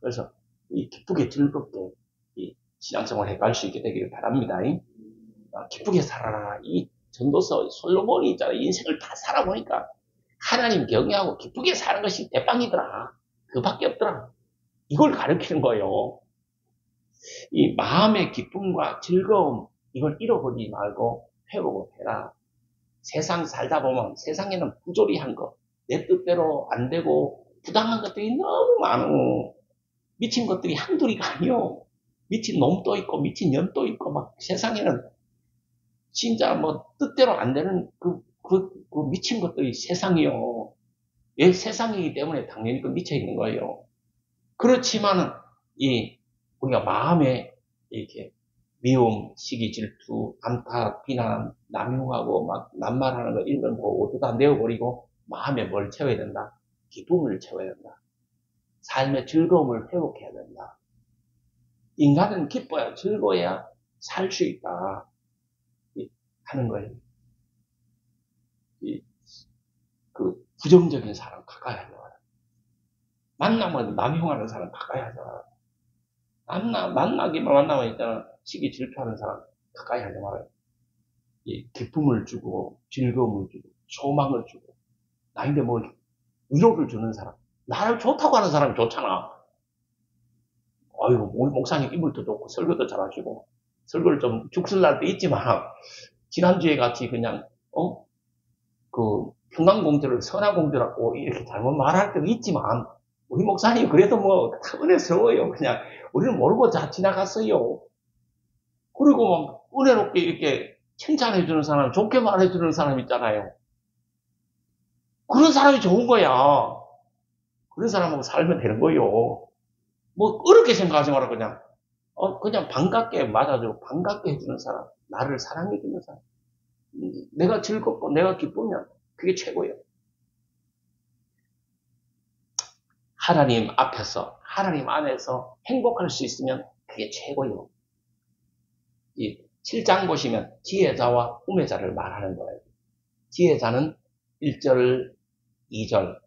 그래서 이 기쁘게 즐겁게 이 신앙생활 해갈 수 있게 되기를 바랍니다. 기쁘게 살아라. 이 전도서 솔로몬이 있잖아. 인생을 다 살아보니까 하나님 경외하고 기쁘게 사는 것이 대빵이더라. 그밖에 없더라. 이걸 가르치는 거예요. 이 마음의 기쁨과 즐거움 이걸 잃어버리지 말고 회복을 해라. 세상 살다 보면 세상에는 부조리한 거, 내 뜻대로 안 되고 부당한 것들이 너무 많고 미친 것들이 한둘이가 아니요. 미친 놈도 있고 미친 년도 있고 막 세상에는 진짜 뭐 뜻대로 안 되는 그 미친 것들이 세상이요. 왜 세상이기 때문에 당연히 그 미쳐 있는 거예요. 그렇지만은, 우리가 마음에 이렇게 미움, 시기, 질투, 안타, 비난, 남용하고 막 낱말하는 거 이런 걸 모두 다 내어버리고 마음에 뭘 채워야 된다? 기쁨을 채워야 된다. 삶의 즐거움을 회복해야 된다. 인간은 기뻐야 즐거워야 살 수 있다. 하는 거예요. 그 부정적인 사람 가까이 하지 마라. 만나면 남용하는 사람 가까이 하지 마라. 만나기만 만나면 있잖아. 시기 질투하는 사람 가까이 하지 말아요. 기쁨을 주고, 즐거움을 주고, 소망을 주고, 나인데 뭐, 위로를 주는 사람. 나를 좋다고 하는 사람이 좋잖아. 아이고, 우리 목사님 인물도 좋고, 설교도 잘하시고, 설교를 좀 죽슬 날 때 있지만, 지난주에 같이 그냥, 평강공주를 선화공주라고 이렇게 잘못 말할 때도 있지만, 우리 목사님 그래도 뭐, 다 은혜스러워요. 그냥, 우리는 모르고 다 지나갔어요. 그리고 막, 은혜롭게 이렇게 칭찬해주는 사람, 좋게 말해주는 사람 있잖아요. 그런 사람이 좋은 거야. 그런 사람하고 살면 되는 거예요. 뭐, 어렵게 생각하지 마라, 그냥. 그냥 반갑게 맞아주고, 반갑게 해주는 사람, 나를 사랑해주는 사람. 내가 즐겁고, 내가 기쁘면, 그게 최고예요. 하나님 앞에서, 하나님 안에서 행복할 수 있으면, 그게 최고예요. 이 7장 보시면, 지혜자와 우매자를 말하는 거예요. 지혜자는 1절, 2절,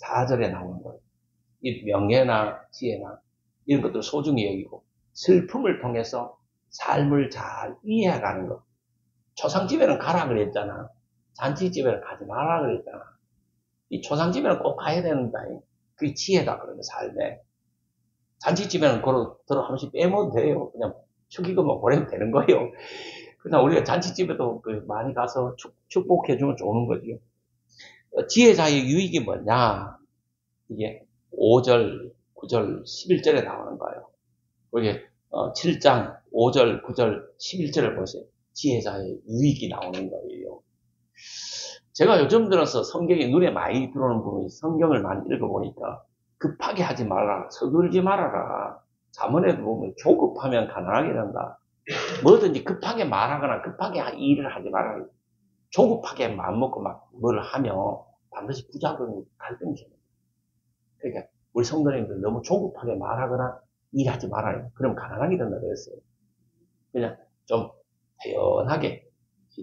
4절에 나오는 거예요. 이 명예나 지혜나 이런 것들 소중히 여기고 슬픔을 통해서 삶을 잘 이해해가는 것. 초상집에는 가라 그랬잖아. 잔치집에는 가지 마라 그랬잖아. 이 초상집에는 꼭 가야 된다. 그게 지혜다 그러면 삶에. 잔치집에는 들어 한 번씩 빼면 돼요. 그냥 축의금만 보내면 되는 거예요. 그냥 우리가 잔치집에도 많이 가서 축복해주면 좋은 거죠. 지혜자의 유익이 뭐냐? 이게 5절, 9절, 11절에 나오는 거예요. 거기에 7장 5절, 9절, 11절을 보세요. 지혜자의 유익이 나오는 거예요. 제가 요즘 들어서 성경이 눈에 많이 들어오는 부분이 성경을 많이 읽어보니까 급하게 하지 말라, 서둘지 말아라. 잠언에도 보면 조급하면 가난하게 된다. 뭐든지 급하게 말하거나 급하게 일을 하지 말아라. 조급하게 마음먹고 막 뭘 하면 반드시 부작용이 갈등이 생깁니다. 그러니까 우리 성도님들 너무 조급하게 말하거나 일하지 말아요. 그럼 가난하게 된다 그랬어요. 그냥 좀 태연하게,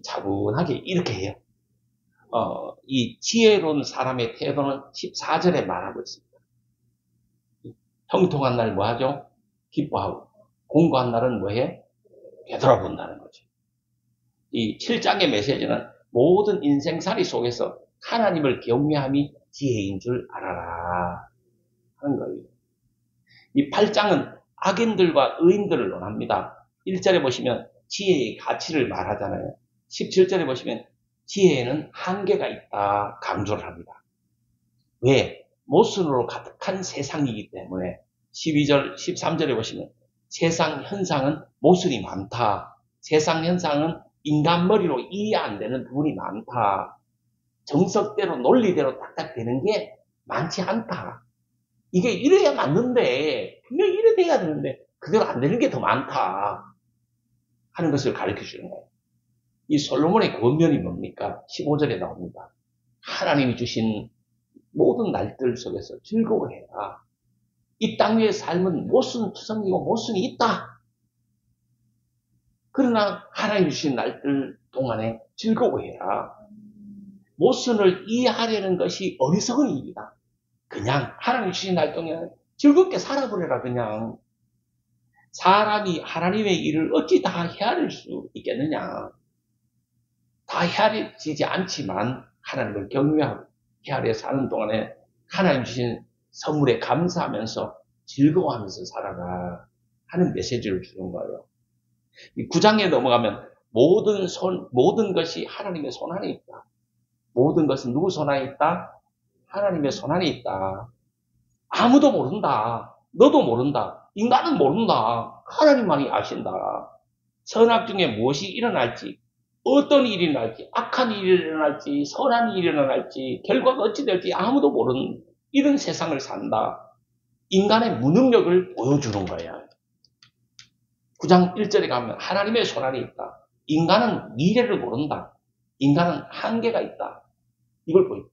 차분하게 이렇게 해요. 이 지혜로운 사람의 태도는 14절에 말하고 있습니다. 형통한 날 뭐 하죠? 기뻐하고. 공고한 날은 뭐 해? 되돌아본다는 거죠. 이 7장의 메시지는 모든 인생살이 속에서 하나님을 경외함이 지혜인 줄 알아라 하는 거예요. 이 8장은 악인들과 의인들을 논합니다. 1절에 보시면 지혜의 가치를 말하잖아요. 17절에 보시면 지혜에는 한계가 있다 강조를 합니다. 왜? 모순으로 가득한 세상이기 때문에. 12절, 13절에 보시면 세상 현상은 모순이 많다. 세상 현상은 인간 머리로 이해 안 되는 부분이 많다. 정석대로 논리대로 딱딱 되는 게 많지 않다. 이게 이래야 맞는데 분명히 이래 돼야 되는데 그대로 안 되는 게 더 많다 하는 것을 가르쳐 주는 거예요. 이 솔로몬의 권면이 뭡니까? 15절에 나옵니다. 하나님이 주신 모든 날들 속에서 즐거워해라. 이 땅 위의 삶은 모순투성이고 모순이 있다. 그러나 하나님이 주신 날들 동안에 즐거워해라. 모순을 이해하려는 것이 어리석은 일이다. 그냥 하나님이 주신 날 동안에 즐겁게 살아보려라. 그냥 사람이 하나님의 일을 어찌 다 헤아릴 수 있겠느냐. 다 헤아리지 않지만 하나님을 경외하고 헤아려 사는 동안에 하나님 주신 선물에 감사하면서 즐거워하면서 살아라 하는 메시지를 주는 거예요. 이 9장에 넘어가면 모든 것이 하나님의 손안에 있다. 모든 것은 누구 손안에 있다? 하나님의 손안에 있다. 아무도 모른다. 너도 모른다. 인간은 모른다. 하나님만이 아신다. 선악 중에 무엇이 일어날지, 어떤 일이 일어날지, 악한 일이 일어날지, 선한 일이 일어날지, 결과가 어찌 될지 아무도 모르는 이런 세상을 산다. 인간의 무능력을 보여주는 거야. 9장 1절에 가면 하나님의 손안에 있다. 인간은 미래를 모른다. 인간은 한계가 있다. 이걸 보여.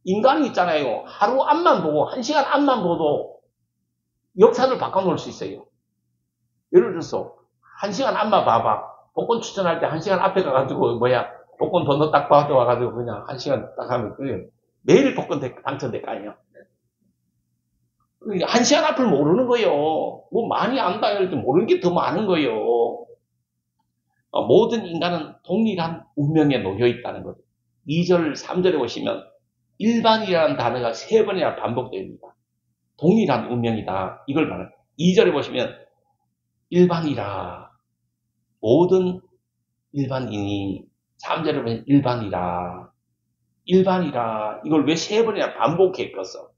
인간이 있잖아요. 하루 앞만 보고 1시간 앞만 보도 역사를 바꿔놓을 수 있어요. 예를 들어서 1시간 앞만 봐봐. 복권 추천할 때 1시간 앞에 가가지고 복권 번호 딱 받아와가지고 그냥 1시간 딱 하면 그게 매일 복권 당첨될 거 아니에요. 1시간 앞을 모르는 거예요. 뭐 많이 안다 할 때 모르는 게 더 많은 거예요. 모든 인간은 동일한 운명에 놓여 있다는 거죠. 2절, 3절에 보시면 일반이라는 단어가 3번이나 반복됩니다. 동일한 운명이다. 이걸 말해요. 2절에 보시면 일반이라. 모든 일반인이 3절에 보면 일반이라. 일반이라. 이걸 왜 3번이나 반복했겠어?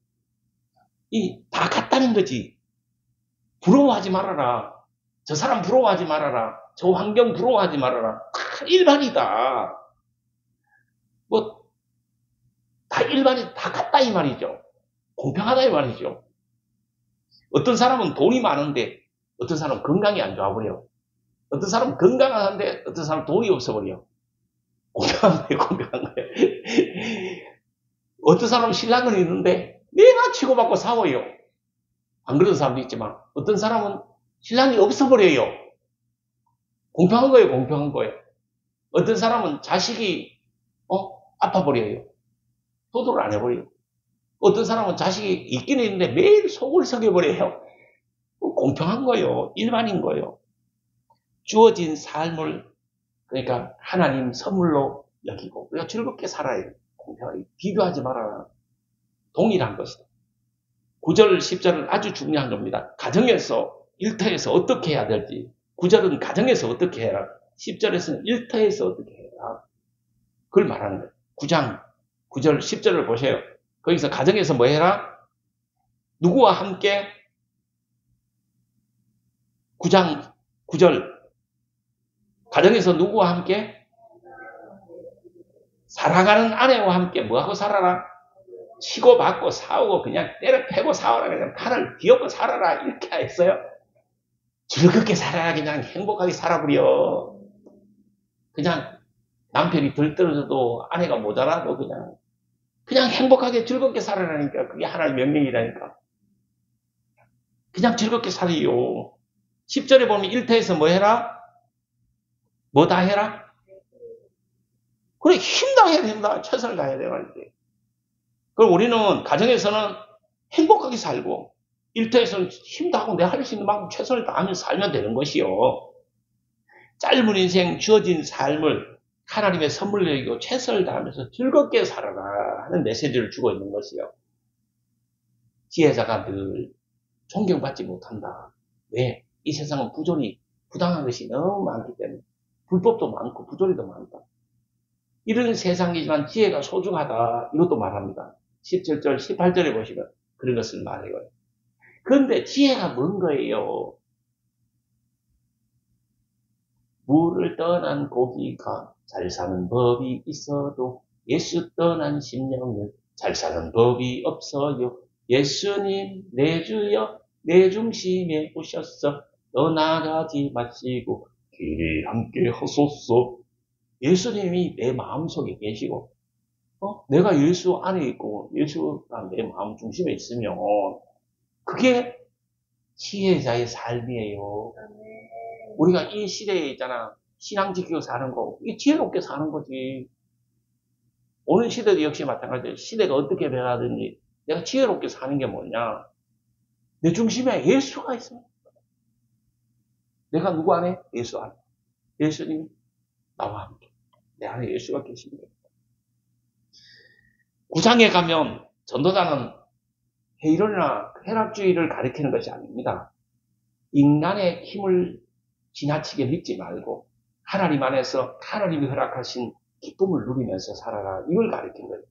다 같다는 거지. 부러워하지 말아라. 저 사람 부러워하지 말아라. 저 환경 부러워하지 말아라. 다 일반이다. 다 일반이 다 같다 이 말이죠. 공평하다 이 말이죠. 어떤 사람은 돈이 많은데 어떤 사람은 건강이 안 좋아버려. 어떤 사람은 건강한데 어떤 사람은 돈이 없어버려. 공평한 거예요. 공평한 거예요. 어떤 사람은 신랑은 있는데 내가 치고받고 싸워요. 안 그런 사람도 있지만 어떤 사람은 신랑이 없어버려요. 공평한 거예요. 공평한 거예요. 어떤 사람은 자식이 아파버려요. 도도를 안 해버려요. 어떤 사람은 자식이 있기는 있는데 매일 속을 썩여버려요. 공평한 거예요. 일반인 거예요. 주어진 삶을 그러니까 하나님 선물로 여기고 우리가 즐겁게 살아야 돼요. 공평하게. 비교하지 말아라. 동일한 것이다. 9절, 10절은 아주 중요한 겁니다. 가정에서 일터에서 어떻게 해야 될지. 9절은 가정에서 어떻게 해라. 10절에서는 일터에서 어떻게 해라. 그걸 말하는 거예요. 9장 9절, 10절을 보세요. 거기서 가정에서 뭐 해라? 누구와 함께 9장 9절 가정에서 누구와 함께? 사랑하는 아내와 함께 뭐하고 살아라? 치고받고 싸우고 그냥 때려 패고 싸워라. 그냥 칼을 뒤엎고 살아라. 이렇게 했어요. 즐겁게 살아라. 그냥 행복하게 살아버려. 그냥 남편이 덜 떨어져도 아내가 모자라도 그냥 행복하게 즐겁게 살아라니까. 그게 하나의 명령이라니까. 그냥 즐겁게 살아요. 10절에 보면 일터에서 뭐 해라? 뭐 다 해라? 그래, 힘 다해야 된다. 최선을 다해야 돼. 말이지. 그럼 우리는 가정에서는 행복하게 살고 일터에서는 힘 다하고 내가 할 수 있는 만큼 최선을 다하며 살면 되는 것이요. 짧은 인생 주어진 삶을 하나님의 선물로 여기고 최선을 다하면서 즐겁게 살아라 하는 메시지를 주고 있는 것이요. 지혜자가 늘 존경받지 못한다. 왜? 이 세상은 부조리, 부당한 것이 너무 많기 때문에 불법도 많고 부조리도 많다. 이런 세상이지만 지혜가 소중하다. 이것도 말합니다. 17절, 18절에 보시면 그런 것을 말해요. 그런데 지혜가 뭔 거예요? 물을 떠난 고기가 잘 사는 법이 있어도 예수 떠난 심령은 잘 사는 법이 없어요. 예수님 내 주여 내 중심에 오셨어. 떠나가지 마시고 길이 함께 하소서. 예수님이 내 마음속에 계시고 내가 예수 안에 있고 예수가 내 마음 중심에 있으면 그게 지혜자의 삶이에요. 우리가 이 시대에 있잖아. 신앙 지키고 사는 거. 이게 지혜롭게 사는 거지. 오늘 시대도 역시 마찬가지예요. 시대가 어떻게 변하든지 내가 지혜롭게 사는 게 뭐냐. 내 중심에 예수가 있습니다. 내가 누구 안에? 예수 안에. 예수님이 나와 함께. 내 안에 예수가 계십니다. 9장에 가면 전도자는 회의론이나 쾌락주의를 가리키는 것이 아닙니다. 인간의 힘을 지나치게 믿지 말고 하나님 안에서 하나님이 허락하신 기쁨을 누리면서 살아라. 이걸 가리킨 거예요.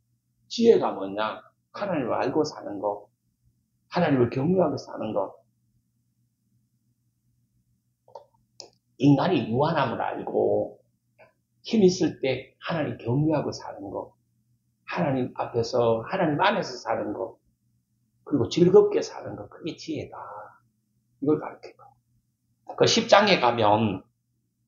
지혜가 뭐냐? 하나님을 알고 사는 거. 하나님을 경외하고 사는 거. 인간이 유한함을 알고 힘 있을 때 하나님 경외하고 사는 거. 하나님 앞에서 하나님 안에서 사는 거. 그리고 즐겁게 사는 거, 그게 지혜다. 이걸 가르쳐요. 그 10장에 가면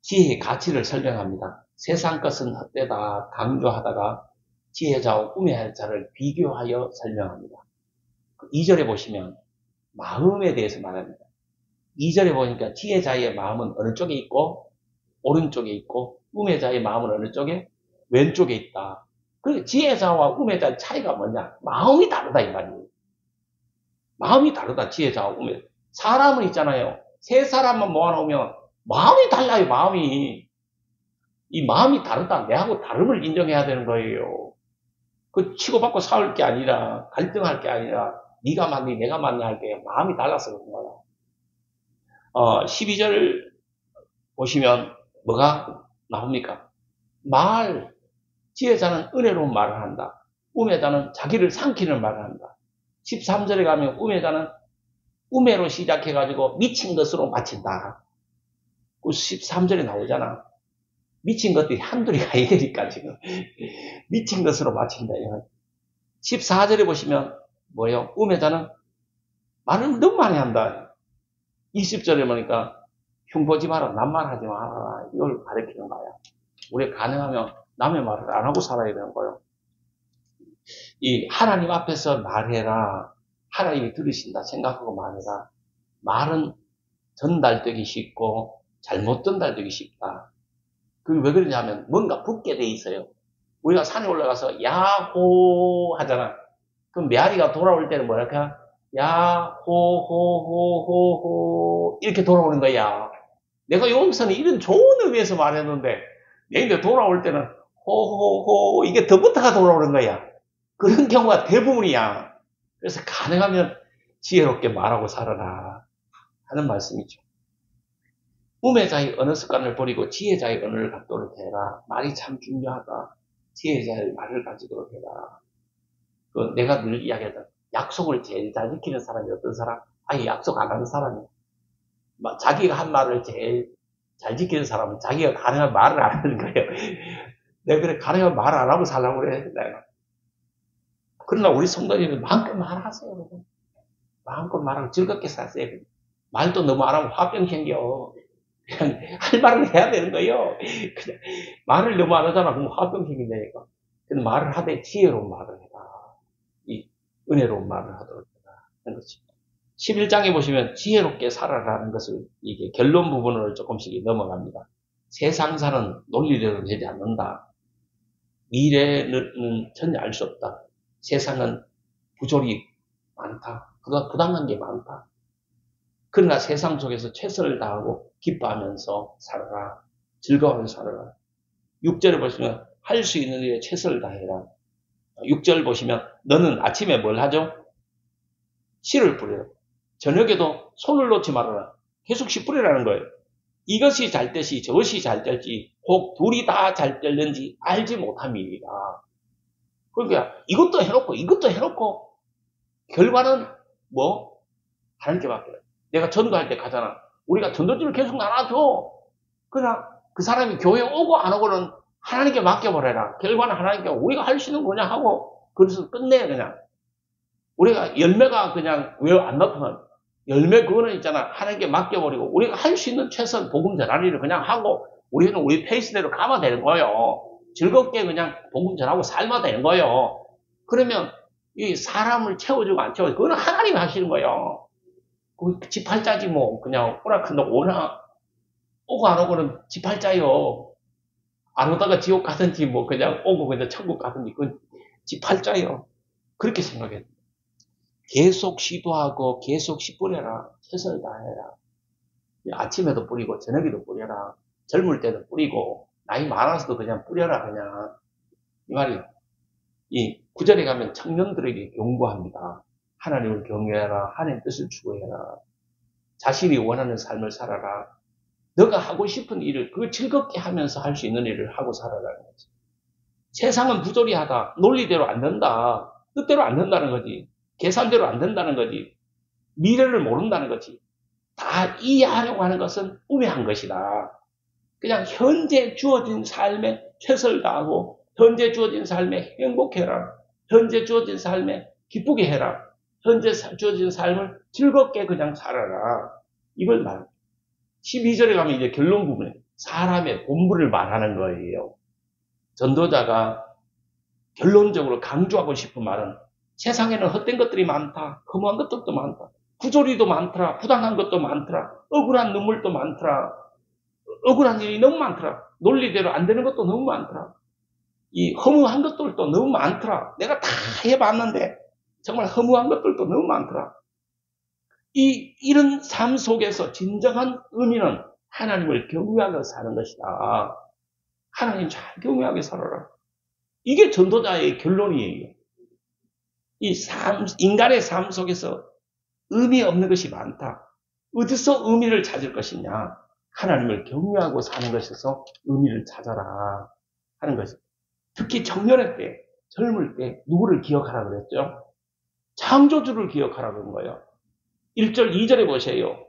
지혜의 가치를 설명합니다. 세상 것은 헛되다 강조하다가 지혜자와 우매할 자를 비교하여 설명합니다. 2절에 보시면 마음에 대해서 말합니다. 2절에 보니까 지혜자의 마음은 어느 쪽에 있고 오른쪽에 있고 우매자의 마음은 어느 쪽에? 왼쪽에 있다. 그 지혜자와 우매자의 차이가 뭐냐? 마음이 다르다 이 말이에요. 마음이 다르다 지혜자와 우매. 사람은 있잖아요. 세 사람만 모아놓으면 마음이 달라요. 마음이. 이 마음이 다르다. 내하고 다름을 인정해야 되는 거예요. 그 치고받고 싸울 게 아니라 갈등할 게 아니라 네가 맞니 내가 맞니 할 게 마음이 달라서 그런 거야. 12절 보시면 뭐가 나옵니까? 지혜자는 은혜로운 말을 한다. 우매자는 자기를 삼키는 말을 한다. 13절에 가면 우매자는 우매로 시작해가지고 미친 것으로 마친다. 그 13절에 나오잖아. 미친 것들이 한둘이 아니니까 지금. 미친 것으로 마친다. 14절에 보시면 뭐예요? 우매자는 말을 너무 많이 한다. 20절에 보니까 흉보지 마라, 남말하지 마라. 이걸 가르치는 거야. 우리가 가능하면 남의 말을 안 하고 살아야 되는 거예요. 이 하나님 앞에서 말해라. 하나님이 들으신다 생각하고 말해라. 말은 전달되기 쉽고 잘못 전달되기 쉽다. 그게 왜 그러냐면 뭔가 붙게 돼 있어요. 우리가 산에 올라가서 야호 하잖아. 그럼 메아리가 돌아올 때는 뭐랄까? 야호호호호호 이렇게 돌아오는 거야. 내가 여기서는 이런 좋은 의미에서 말했는데 내인데 돌아올 때는 호호호 이게 더부터가 돌아오는 거야. 그런 경우가 대부분이야. 그래서 가능하면 지혜롭게 말하고 살아라 하는 말씀이죠. 우매자의 언어 습관을 버리고 지혜자의 언어를 갖도록 해라. 말이 참 중요하다. 지혜자의 말을 가지도록 해라. 내가 늘 이야기하던 약속을 제일 잘 지키는 사람이 어떤 사람? 아예 약속 안 하는 사람이야. 자기가 한 말을 제일 잘 지키는 사람은 자기가 가능한 말을 안 하는 거예요. 내가 그래 가능한 말을 안 하고 살라고 그래. 내가. 그러나 우리 성도님은 마음껏 말하세요. 마음껏 말하고 즐겁게 사세요. 말도 너무 안 하면 화병 생겨. 그냥 할 말을 해야 되는 거예요. 그냥 말을 너무 안 하잖아. 그럼 화병 생긴다니까. 근데 말을 하되 지혜로운 말을 해라. 이 은혜로운 말을 하도록 해라. 하는 거지. 11장에 보시면 지혜롭게 살아라는 것을 이게 결론 부분으로 조금씩 넘어갑니다. 세상사는 논리대로 되지 않는다. 미래는 전혀 알 수 없다. 세상은 부조리 많다. 부당한 게 많다. 그러나 세상 속에서 최선을 다하고 기뻐하면서 살아라. 즐거워하면서 살아라. 6절을 보시면 할 수 있는 일에 최선을 다해라. 6절 보시면 너는 아침에 뭘 하죠? 씨를 뿌려라. 저녁에도 손을 놓지 말아라. 계속 씨 뿌리라는 거예요. 이것이 잘 될지 저것이 잘 될지 혹 둘이 다 잘 될는지 알지 못함이니라. 그러니까 이것도 해놓고 결과는 뭐? 하나님께밖에. 내가 전도할 때 가잖아. 우리가 전도지를 계속 나눠줘. 그러나 그 사람이 교회 오고 안 오고는 하나님께 맡겨버려라. 결과는 하나님께 우리가 할 수 있는 거냐 하고 그래서 끝내 그냥. 우리가 열매가 그냥 왜 안 나타나? 열매 그거는 있잖아. 하나님께 맡겨버리고 우리가 할 수 있는 최선 복음 전할 일을 그냥 하고 우리는 우리 페이스대로 가면 되는 거예요. 즐겁게 그냥 복음 전하고 살면 되는 거예요. 그러면 이 사람을 채워주고 안 채워주고 그거는 하나님이 하시는 거예요. 지팔자지 뭐 그냥 오락한다고 오나 오고 안 오고는 지팔자요. 안 오다가 지옥 가든지 뭐 그냥 오고 그냥 천국 가든지 그건 지팔자요. 그렇게 생각해. 계속 시도하고 계속 씨 뿌려라. 최선을 다해라. 아침에도 뿌리고 저녁에도 뿌려라. 젊을 때도 뿌리고 나이 많아서도 그냥 뿌려라 그냥. 이 말이에요. 이 9절에 가면 청년들에게 경고합니다. 하나님을 경외하라. 하나님 뜻을 추구해라. 자신이 원하는 삶을 살아라. 너가 하고 싶은 일을 그 즐겁게 하면서 할 수 있는 일을 하고 살아라는 거지. 세상은 부조리하다. 논리대로 안 된다. 뜻대로 안 된다는 거지. 계산대로 안 된다는 거지. 미래를 모른다는 거지. 다 이해하려고 하는 것은 우매한 것이다. 그냥 현재 주어진 삶에 최선을 다하고 현재 주어진 삶에 행복해라. 현재 주어진 삶에 기쁘게 해라. 현재 주어진 삶을 즐겁게 그냥 살아라. 이걸 말합니다. 12절에 가면 이제 결론 부분에 사람의 본분을 말하는 거예요. 전도자가 결론적으로 강조하고 싶은 말은 세상에는 헛된 것들이 많다. 허무한 것들도 많다. 부조리도 많더라. 부당한 것도 많더라. 억울한 눈물도 많더라. 억울한 일이 너무 많더라. 논리대로 안 되는 것도 너무 많더라. 이 허무한 것들도 너무 많더라. 내가 다 해봤는데 정말 허무한 것들도 너무 많더라. 이런 삶 속에서 진정한 의미는 하나님을 경외하며 사는 것이다. 하나님 잘 경외하게 살아라. 이게 전도자의 결론이에요. 인간의 삶 속에서 의미 없는 것이 많다. 어디서 의미를 찾을 것이냐? 하나님을 경외하고 사는 것에서 의미를 찾아라 하는 것입니다. 특히 청년의 때, 젊을 때 누구를 기억하라 그랬죠? 창조주를 기억하라 그런 거예요. 1절, 2절에 보세요.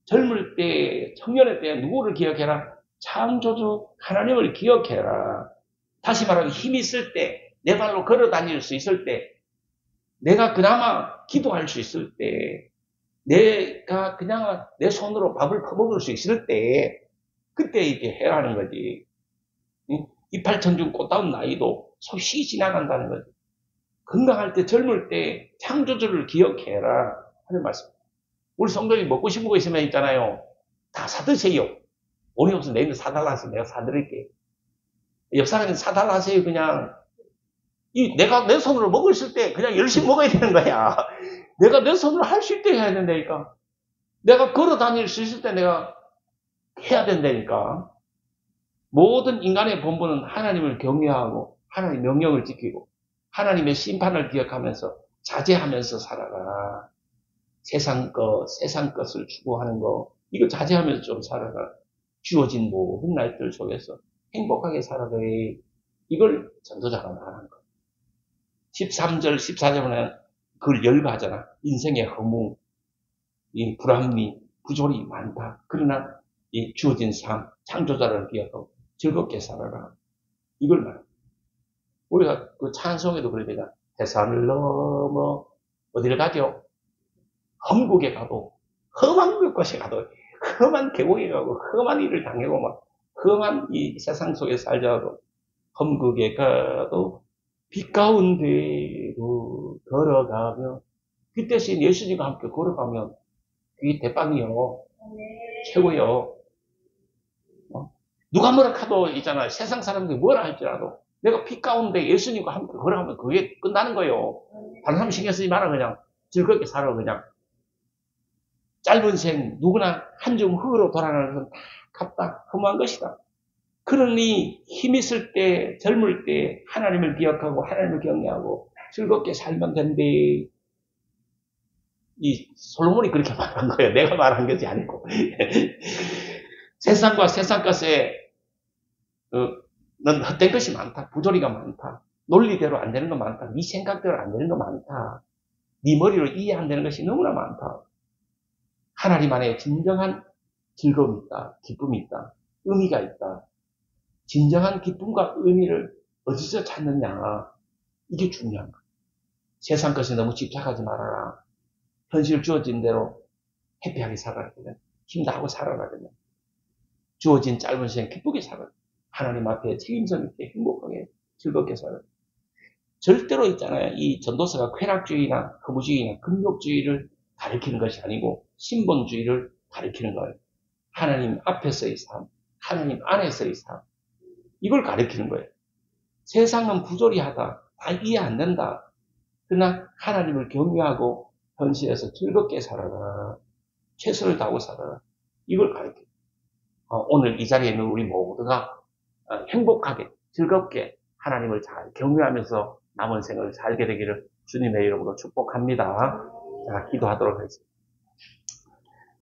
젊을 때, 청년의 때 누구를 기억해라? 창조주 하나님을 기억해라. 다시 말하면 힘이 있을 때, 내 발로 걸어 다닐 수 있을 때, 내가 그나마 기도할 수 있을 때, 내가 그냥 내 손으로 밥을 퍼먹을 수 있을 때, 그때 이렇게 해야 하는 거지. 이팔천중 꽃다운 나이도 속히 지나간다는 거지. 건강할 때, 젊을 때 창조주를 기억해라 하는 말씀. 우리 성도님 먹고 싶은 거 있으면 있잖아요. 다 사드세요. 돈이 없으면 내일 사달라 하세요. 내가 사드릴게. 옆 사람이 사달라 하세요. 그냥. 내가 내 손으로 먹을 수 있을 때 그냥 열심히 먹어야 되는 거야. 내가 내 손으로 할 수 있을 때 해야 된다니까. 내가 걸어 다닐 수 있을 때 내가 해야 된다니까. 모든 인간의 본분은 하나님을 경외하고 하나님의 명령을 지키고 하나님의 심판을 기억하면서 자제하면서 살아라. 세상 것을 추구하는 거 이거 자제하면서 좀 살아라. 주어진 모든 날들 속에서 행복하게 살아라. 이걸 전도자가 말하는 거예요. 13절, 14절에는 그걸 열거하잖아. 인생의 허무, 이 불합리, 부조리 많다. 그러나 이 주어진 삶, 창조자를 기억하고 즐겁게 살아라. 이걸 말합니다. 우리가 그 찬송에도 그러잖아. 해산을 넘어 어디를 가죠? 험국에 가도, 험한 곳에 가도, 험한 계곡에 가고, 험한 일을 당하고 막 험한 이 세상 속에 살자도 험국에 가도 빛 가운데로 걸어가며 그 대신 예수님과 함께 걸어가면 그게 대빵이요. 최고요. 누가 뭐라 하도 있잖아요. 세상 사람들이 뭐라 할지라도 내가 빛 가운데 예수님과 함께 걸어가면 그게 끝나는 거예요. 다른 사람 신경 쓰지 마라. 그냥 즐겁게 살아. 그냥 짧은 생 누구나 한 줌 흙으로 돌아가는 것은 다 값다. 허무한 것이다. 그러니 힘 있을 때, 젊을 때 하나님을 기억하고 하나님을 경외하고 즐겁게 살면 된대. 이 솔로몬이 그렇게 말한 거예요. 내가 말한 것이 아니고. 세상과 세상 것에 넌 헛된 것이 많다. 부조리가 많다. 논리대로 안 되는 거 많다. 네 생각대로 안 되는 거 많다. 네 머리로 이해 안 되는 것이 너무나 많다. 하나님 안에 진정한 즐거움이 있다. 기쁨이 있다. 의미가 있다. 진정한 기쁨과 의미를 어디서 찾느냐. 이게 중요한 거야. 세상 것에 너무 집착하지 말아라. 현실 주어진 대로 해피하게 살아라. 그냥. 힘다하고 살아라. 그냥. 주어진 짧은 시간 기쁘게 살아라. 하나님 앞에 책임성 있게 행복하게 즐겁게 살아라. 절대로 있잖아요. 이 전도서가 쾌락주의나 허무주의나 금욕주의를 가리키는 것이 아니고 신본주의를 가리키는 거예요. 하나님 앞에서의 삶, 하나님 안에서의 삶. 이걸 가리키는 거예요. 세상은 부조리하다. 다 이해 안 된다. 그러나 하나님을 경외하고 현실에서 즐겁게 살아라. 최선을 다하고 살아라. 이걸 가리켜요. 오늘 이 자리에 있는 우리 모두가 행복하게 즐겁게 하나님을 잘 경외하면서 남은 생을 살게 되기를 주님의 이름으로 축복합니다. 자, 기도하도록 하겠습니다.